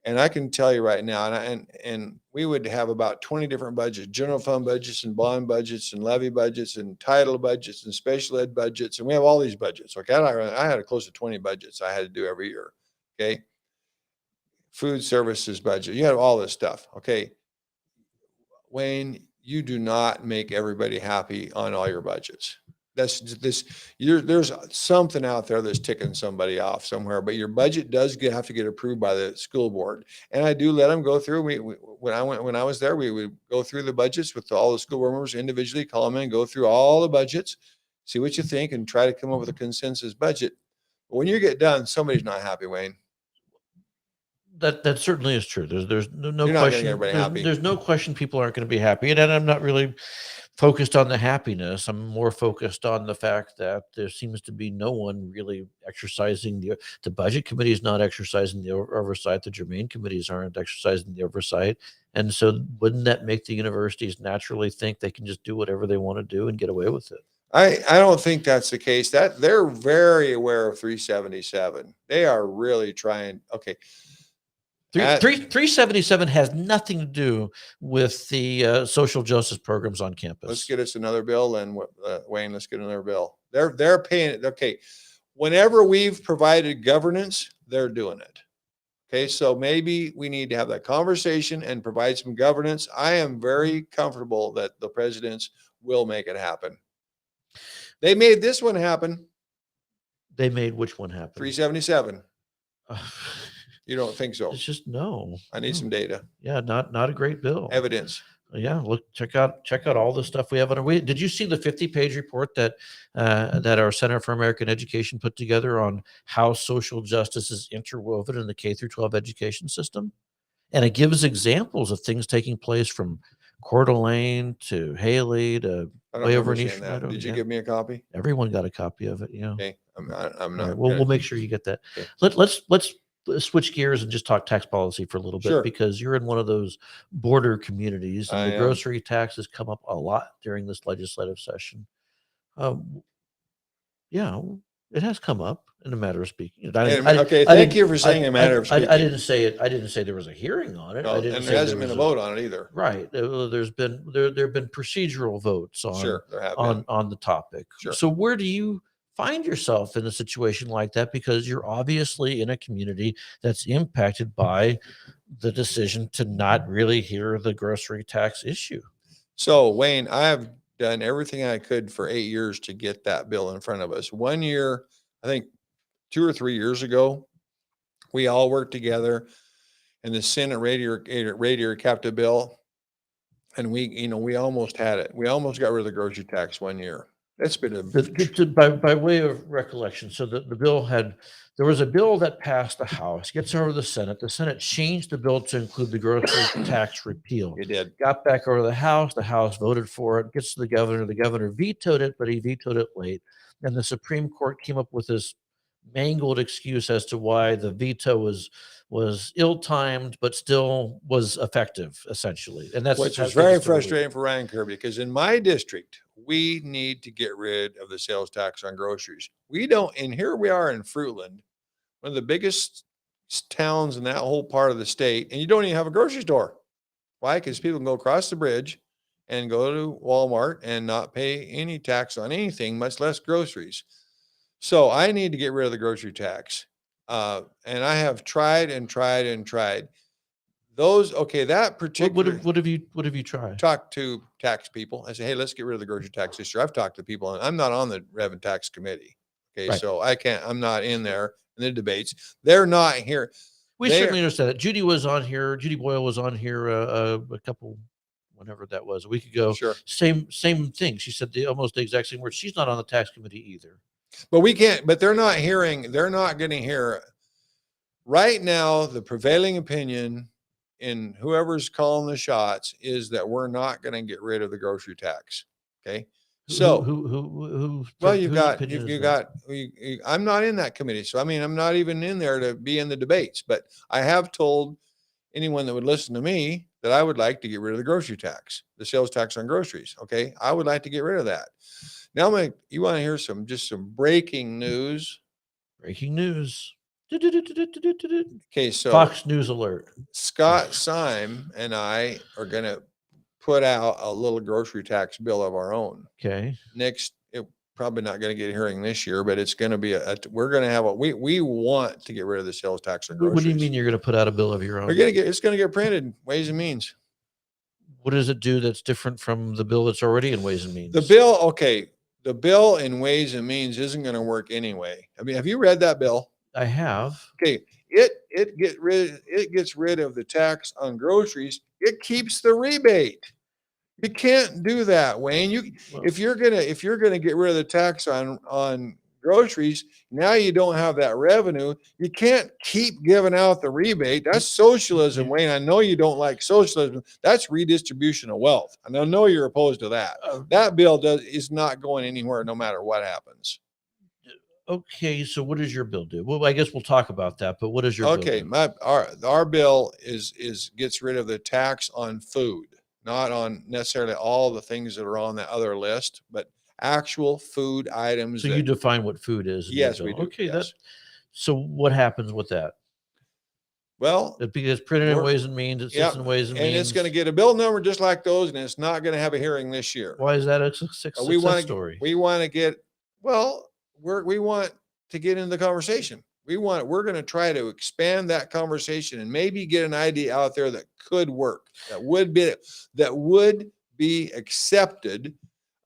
And I can tell you right now, and we would have about 20 different budgets: general fund budgets and bond budgets and levy budgets and title budgets and special ed budgets. And we have all these budgets. Okay. I had close to 20 budgets I had to do every year. Okay. Food services budget. You have all this stuff. Okay. Wayne, you do not make everybody happy on all your budgets. There's something out there that's ticking somebody off somewhere, but your budget does have to get approved by the school board. And I do let them go through. When I was there, we would go through the budgets with all the school board members individually, call them in, go through all the budgets, see what you think, and try to come up with a consensus budget. But when you get done, somebody's not happy, Wayne. That certainly is true. There's no You're not question. getting everybody happy. There's no question people aren't going to be happy, and I'm not really focused on the happiness. I'm more focused on the fact that there seems to be no one really exercising the budget committee is not exercising the oversight. The germane committees aren't exercising the oversight, and so wouldn't that make the universities naturally think they can just do whatever they want to do and get away with it? I don't think that's the case. That they're very aware of 377. They are really trying. Okay. 377 has nothing to do with the social justice programs on campus. Let's get us another bill, and Wayne, let's get another bill. They're paying it. Okay, whenever we've provided governance, they're doing it. Okay, so maybe we need to have that conversation and provide some governance. I am very comfortable that the presidents will make it happen. They made this one happen. They made which one happen? 377. You don't think so? It's just no. I need some data. Yeah, not a great bill. Evidence. Yeah, look, check out all the stuff we have on our. Did you see the 50-page report that our Center for American Education put together on how social justice is interwoven in the K through 12 education system? And it gives examples of things taking place from Coeur d'Alene to Haley to way over in East. Did you give me a copy? Everyone got a copy of it. Yeah. Okay, I'm not. Right, we'll make sure you get that. Okay. Let's switch gears and just talk tax policy for a little bit. Sure. Because you're in one of those border communities, and the grocery tax has come up a lot during this legislative session. Yeah, it has come up in a matter of speaking. Thank you for saying a matter of speaking. I didn't say it. I didn't say there was a hearing on it. No, and there hasn't been a vote on it either. Right. There have been procedural votes on the topic. Sure. So where do you find yourself in a situation like that, because you're obviously in a community that's impacted by the decision to not really hear the grocery tax issue? So, Wayne, I have done everything I could for 8 years to get that bill in front of us. 1 year, I think 2 or 3 years ago, we all worked together, and the Senate radiator capped a bill, and we almost had it. We almost got rid of the grocery tax 1 year. That's been by way of recollection. So there was a bill that passed the House, gets over the Senate. The Senate changed the bill to include the grocery tax repeal. It did. Got back over the House. The House voted for it. Gets to the governor. The governor vetoed it, but he vetoed it late. And the Supreme Court came up with this mangled excuse as to why the veto was ill-timed, but still was effective, essentially. And that's which is very frustrating for Ryan Kerby, because in my district, we need to get rid of the sales tax on groceries. We don't, and here we are in Fruitland, one of the biggest towns in that whole part of the state, and you don't even have a grocery store. Why? Because people can go across the bridge and go to Walmart and not pay any tax on anything, much less groceries. So I need to get rid of the grocery tax. And I have tried and tried and tried. That particular What have you tried? talk to tax people. I say, hey, let's get rid of the grocery tax this year. I've talked to people, and I'm not on the Rev and Tax Committee. Okay, Right. so I'm not in there in the debates. They're not here. We They certainly are, understand that. Judy was on here. Judy Boyle was on here a couple, whenever that was, a week ago. sure, Same thing. She said almost the exact same words. She's not on the tax committee either. but we can't. But they're not hearing. They're not going to hear right now. The prevailing opinion in whoever's calling the shots is that we're not going to get rid of the grocery tax. Okay, so well, you've got. I'm not in that committee, so I mean, I'm not even in there to be in the debates. But I have told anyone that would listen to me that I would like to get rid of the grocery tax, the sales tax on groceries. Okay, I would like to get rid of that. Now, you want to hear some breaking news? Breaking news. Okay, so Fox News alert. Scott Syme and I are going to put out a little grocery tax bill of our own. Okay. Probably not going to get a hearing this year, but it's going to be we're going to have we want to get rid of the sales tax on groceries. What do you mean you're going to put out a bill of your own? It's going to get printed, Ways and Means. What does it do that's different from the bill that's already in Ways and Means? The bill in Ways and Means isn't going to work anyway. I mean, have you read that bill? I have. Okay, it gets rid of the tax on groceries. It keeps the rebate. You can't do that, Wayne. If you're gonna get rid of the tax on groceries, now you don't have that revenue. You can't keep giving out the rebate. That's socialism, Wayne. I know you don't like socialism. That's redistribution of wealth, and I know you're opposed to that. That bill is not going anywhere, no matter what happens. Okay, so what does your bill do? Well, I guess we'll talk about that. But what does your bill do? Our bill gets rid of the tax on food. Not on necessarily all the things that are on that other list, but actual food items. So you define what food is. Yes, we do. Okay, yes. So what happens with that? Well, it gets printed in Ways and Means. It sits in Ways and Means. And it's going to get a bill number just like those, and it's not going to have a hearing this year. Why is that a success story? We want to get, we want to get into the conversation. We're going to try to expand that conversation and maybe get an idea out there that could work, that would be accepted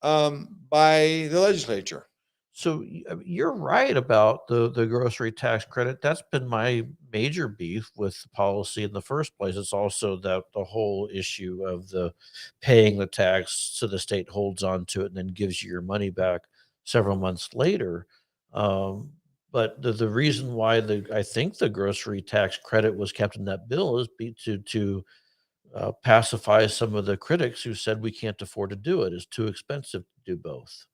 by the legislature. So you're right about the grocery tax credit. That's been my major beef with the policy in the first place. It's also that the whole issue of the paying the tax so the state holds on to it and then gives you your money back several months later. But the reason why I think the grocery tax credit was kept in that bill is to pacify some of the critics who said we can't afford to do it. It's too expensive to do both.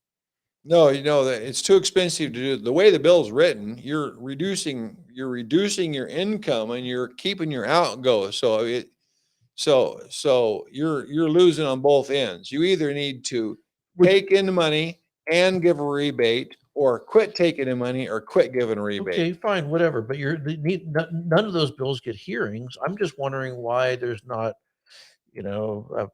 No, that it's too expensive to do. The way the bill's written, you're reducing your income and you're keeping your outgo. So you're losing on both ends. You either need to take in the money and give a rebate, or quit taking the money, or quit giving a rebate. Okay, fine, whatever. But none of those bills get hearings. I'm just wondering why there's not,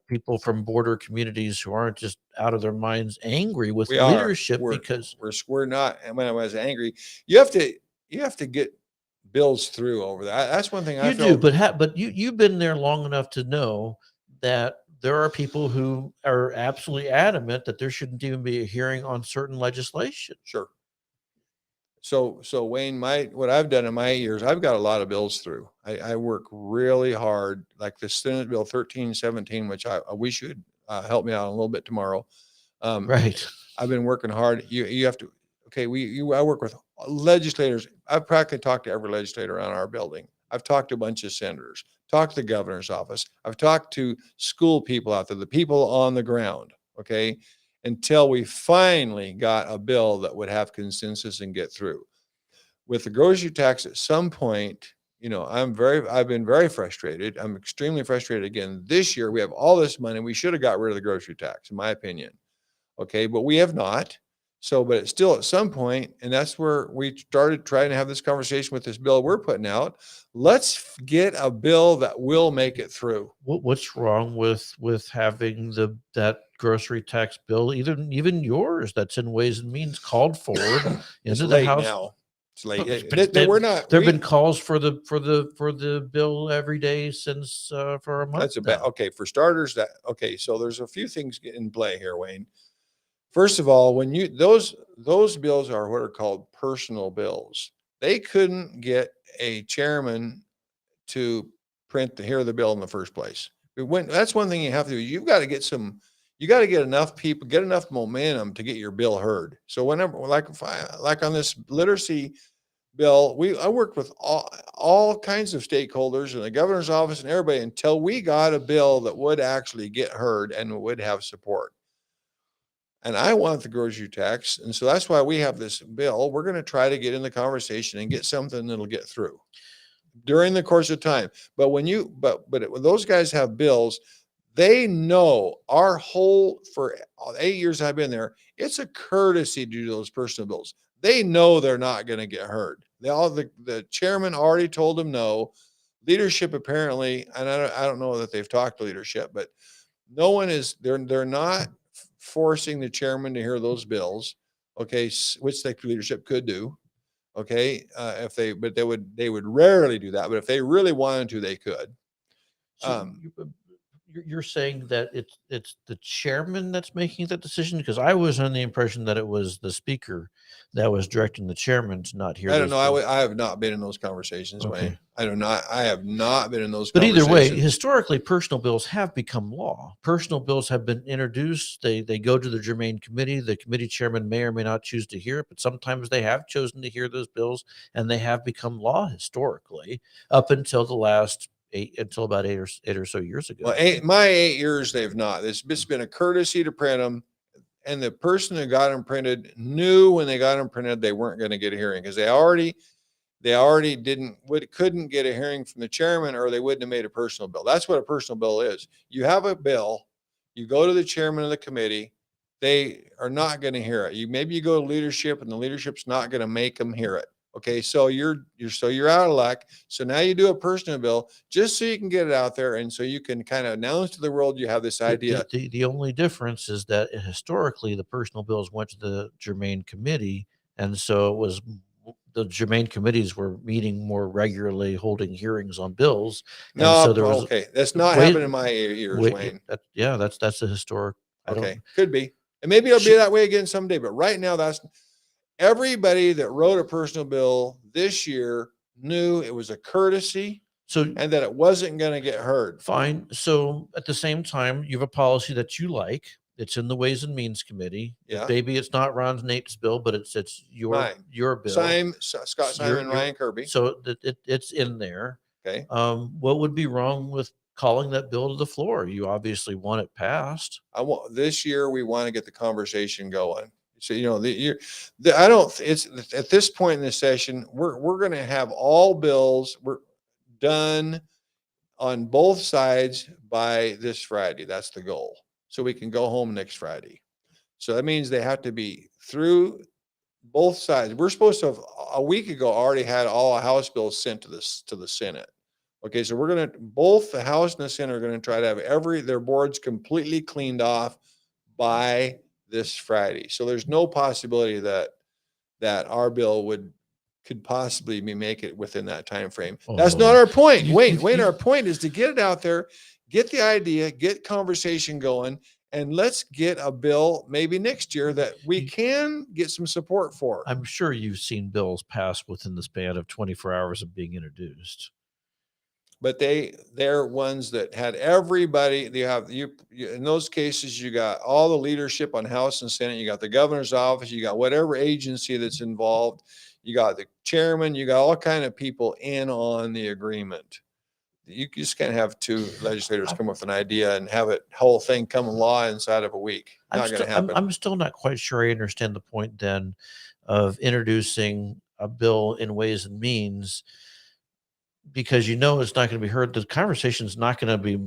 people from border communities who aren't just out of their minds angry with leadership because we're not. When I was angry, you have to get bills through over that. That's one thing I do. But you've been there long enough to know that there are people who are absolutely adamant that there shouldn't even be a hearing on certain legislation. Sure. So Wayne, what I've done in my 8 years, I've got a lot of bills through. I work really hard, like the Senate Bill 1317, which I wish you would help me out a little bit tomorrow. Right. I've been working hard. You have to. Okay, I work with legislators. I've practically talked to every legislator around our building. I've talked to a bunch of senators, talked to the governor's office. I've talked to school people out there, the people on the ground. Okay. Until we finally got a bill that would have consensus and get through. With the grocery tax, at some point, I've been very frustrated. I'm extremely frustrated again. This year, we have all this money. We should have got rid of the grocery tax, in my opinion. Okay, but we have not. So, but it's still at some point, and that's where we started trying to have this conversation with this bill we're putting out. Let's get a bill that will make it through. What's wrong with having that grocery tax bill, even yours, that's in Ways and Means, called forward It's into the late House? now. It's late. But We're not. There have been calls for the bill every day since for a month. That's a bad. Okay, for starters, so there's a few things in play here, Wayne. First of all, when those bills are what are called personal bills. They couldn't get a chairman to hear the bill in the first place. That's one thing you have to do. You got to get enough people, get enough momentum to get your bill heard. So whenever, like on this literacy bill, I worked with all kinds of stakeholders in the governor's office and everybody until we got a bill that would actually get heard and would have support. And I want the grocery tax. And so that's why we have this bill. We're going to try to get in the conversation and get something that'll get through during the course of time. But when those guys have bills, they know for 8 years I've been there, it's a courtesy to do those personal bills. They know they're not going to get heard. The chairman already told them no. Leadership apparently, and I don't know that they've talked to leadership, but no one is, they're not forcing the chairman to hear those bills, okay, which the leadership could do, okay, but they would rarely do that. But if they really wanted to, they could. So you're saying that it's the chairman that's making that decision? Because I was under the impression that it was the speaker that was directing the chairman to not hear. I don't know. I have not been in those conversations, Okay. Wayne. I have not been in those But either conversations. way, historically, personal bills have become law. Personal bills have been introduced. They go to the germane committee. The committee chairman may or may not choose to hear it, but sometimes they have chosen to hear those bills, and they have become law historically up until about eight or so years ago. Well, my 8 years, they've not. It's just been a courtesy to print them. And the person who got them printed knew when they got them printed, they weren't going to get a hearing because they already couldn't get a hearing from the chairman, or they wouldn't have made a personal bill. That's what a personal bill is. You have a bill, you go to the chairman of the committee, they are not going to hear it. Maybe you go to leadership and the leadership's not going to make them hear it. Okay, so you're out of luck. So now you do a personal bill just so you can get it out there, and so you can kind of announce to the world you have this idea. The only difference is that historically the personal bills went to the germane committee, and so it was the germane committees were meeting more regularly, holding hearings on bills. And No, so there was, okay, that's not happened in my years, Wayne. That's a historic. Okay, could be, and maybe it'll be that way again someday. But right now, that's everybody that wrote a personal bill this year knew it was a courtesy, and that it wasn't going to get heard. Fine. So at the same time, you have a policy that you like. It's in the Ways and Means Committee. Yeah. Maybe it's not Ron Nate's bill, but it's your bill. Scott Simon, Ryan Kerby. So it's in there. Okay. What would be wrong with calling that bill to the floor? You obviously want it passed. This year we want to get the conversation going. So it's at this point in the session, we're going to have all bills done on both sides by this Friday. That's the goal. So we can go home next Friday. So that means they have to be through both sides. We're supposed to have a week ago already had all House bills sent to the Senate. Okay, so both the House and the Senate are going to try to have their boards completely cleaned off by this Friday. So there's no possibility that our bill could possibly make it within that time frame. That's not our point. Wait, our point is to get it out there, get the idea, get conversation going, and let's get a bill maybe next year that we can get some support for. I'm sure you've seen bills pass within the span of 24 hours of being introduced. But they're ones that had everybody. In those cases, you got all the leadership on House and Senate. You got the governor's office. You got whatever agency that's involved. You got the chairman. You got all kind of people in on the agreement. You just can't have two legislators come up with an idea and have it whole thing come law inside of a week. Not going to happen. I'm still not quite sure I understand the point then of introducing a bill in Ways and Means, because it's not going to be heard. The conversation is not going to be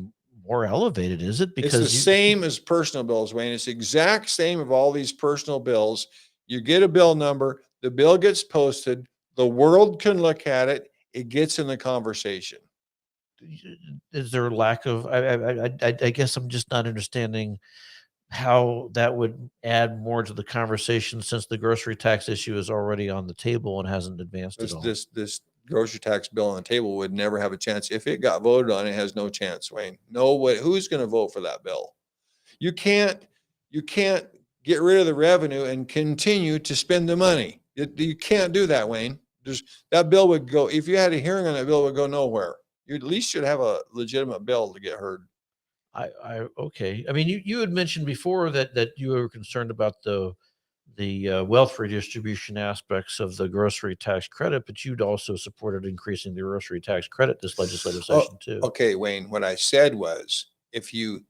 more elevated, is it? Because it's the same as personal bills, Wayne. It's the exact same of all these personal bills. You get a bill number, the bill gets posted, the world can look at it, it gets in the conversation. Is there a lack of I guess I'm just not understanding how that would add more to the conversation since the grocery tax issue is already on the table and hasn't advanced at This all. this this grocery tax bill on the table would never have a chance. If it got voted on, it has no chance, Wayne. No way. Who's going to vote for that bill? You can't you can't get rid of the revenue and continue to spend the money. You can't do that, Wayne. There's that bill would go if you had a hearing on that bill, it would go nowhere. You at least should have a legitimate bill to get heard. Okay. I mean, you had mentioned before that you were concerned about the wealth redistribution aspects of the grocery tax credit, but you'd also supported increasing the grocery tax credit this legislative Oh, session too. okay, Wayne. What I said was if you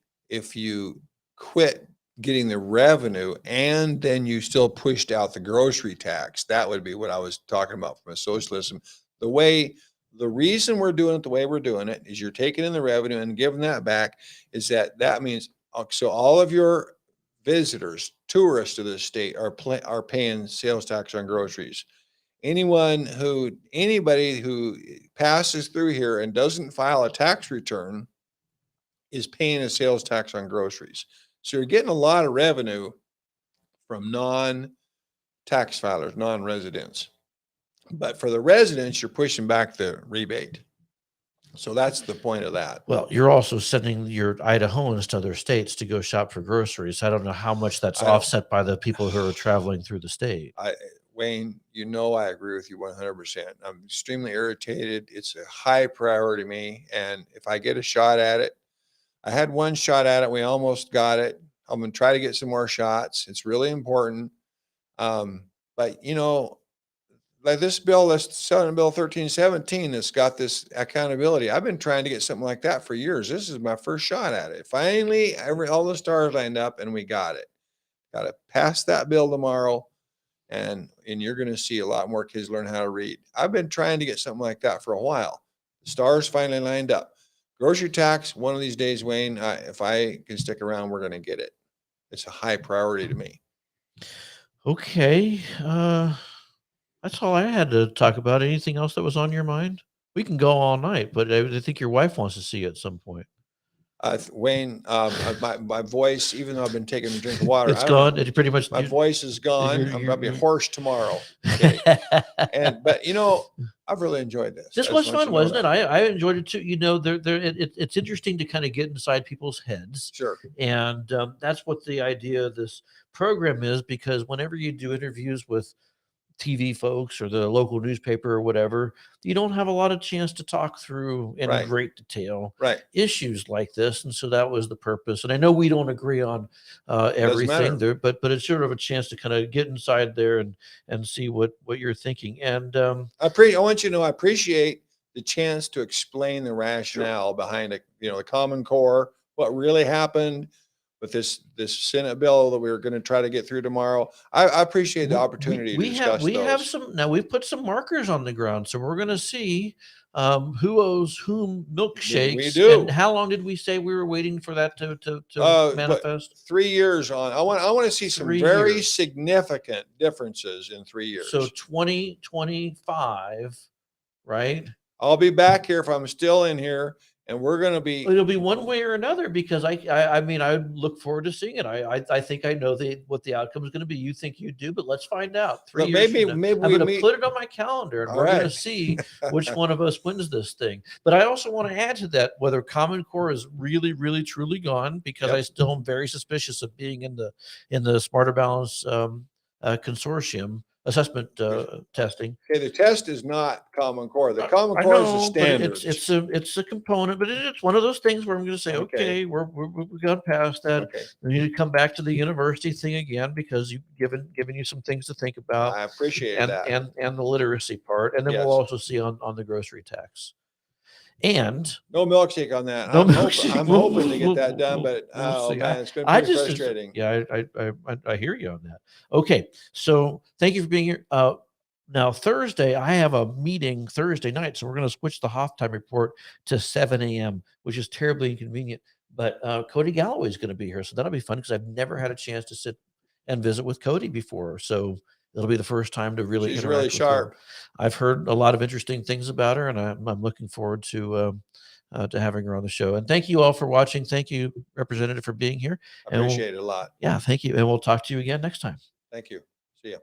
quit getting the revenue and then you still pushed out the grocery tax, that would be what I was talking about from a socialism. The way the reason we're doing it the way we're doing it is you're taking in the revenue and giving that back, is that means so all of your visitors, tourists to the state are paying sales tax on groceries. Anybody who passes through here and doesn't file a tax return is paying a sales tax on groceries. So you're getting a lot of revenue from non-tax filers, non-residents. But for the residents, you're pushing back the rebate. So that's the point of that. Well, you're also sending your Idahoans to other states to go shop for groceries. I don't know how much that's I don't- offset by the people who are traveling through the state. Wayne, I agree with you 100%. I'm extremely irritated. It's a high priority to me. And if I get a shot at it, I had one shot at it. We almost got it. I'm going to try to get some more shots. It's really important. But like this bill, this Senate Bill 1317, that's got this accountability. I've been trying to get something like that for years. This is my first shot at it. Finally, all the stars lined up and we got it. Got to pass that bill tomorrow. And you're going to see a lot more kids learn how to read. I've been trying to get something like that for a while. The stars finally lined up. Grocery tax, one of these days, Wayne, if I can stick around, we're going to get it. It's a high priority to me. Okay. That's all I had to talk about. Anything else that was on your mind? We can go all night, but I think your wife wants to see you at some point. Wayne, my voice, even though I've been taking a drink of water, It's gone. It pretty much my voice is gone. I'm going to be you're hoarse tomorrow. Okay. But I've really enjoyed this. This was fun, wasn't it? I enjoyed it too. It's interesting to kind of get inside people's heads. Sure. And that's what the idea of this program is, because whenever you do interviews with TV folks or the local newspaper or whatever, you don't have a lot of chance to talk through in Right. great detail Right. issues like this. And so that was the purpose. And I know we don't agree on everything matter. there, but it's sort of a chance to kind of get inside there and see what you're thinking. And I want you to know I appreciate the chance to explain the rationale behind it. The Common Core, what really happened with this Senate bill that we were going to try to get through tomorrow. I appreciate the opportunity to discuss we have those. some now. We've put some markers on the ground, so we're going to see who owes whom milkshakes. We do. And how long did we say we were waiting for that to But manifest? 3 years on. I want to see some 3 very years. significant differences in 3 years. So 2025, right? I'll be back here if I'm still in here, and we're going to be. It'll be one way or another, because I mean, I look forward to seeing it. I think I know what the outcome is going to be. You think you do, but let's find out. 3 But years maybe from now. I'm we going to meet. put it on my calendar, and All we're going to right. see which one of us wins this thing. But I also want to add to that whether Common Core is really, really, truly gone, because Yep. I still am very suspicious of being in the Smarter Balance consortium assessment testing. Okay, the test is not Common Core. The I Common Core is the know, but standards. it's a component, but it's one of those things where I'm going to say, Okay. okay, we got past that. Okay. We need to come back to the university thing again, because you've given you some things to think about, I appreciate and that. and the literacy part, and then Yes. we'll also see on the grocery tax. And No milkshake on that. no I'm milkshake. hoping, I'm hoping to get that done, but We'll see. man, it's been I pretty just frustrating. yeah, I hear you on that. Okay, so thank you for being here. Now Thursday, I have a meeting Thursday night, so we're going to switch the Hoff time report to 7 a.m., which is terribly inconvenient. But Cody Galloway is going to be here, so that'll be fun, because I've never had a chance to sit and visit with Cody before. So it'll be the first time to really She's interact really with her. sharp. I've heard a lot of interesting things about her, and I'm looking forward to having her on the show. And thank you all for watching. Thank you, Representative, for being here. I And appreciate it a lot. yeah, thank you. And we'll talk to you again next time. Thank you. See ya.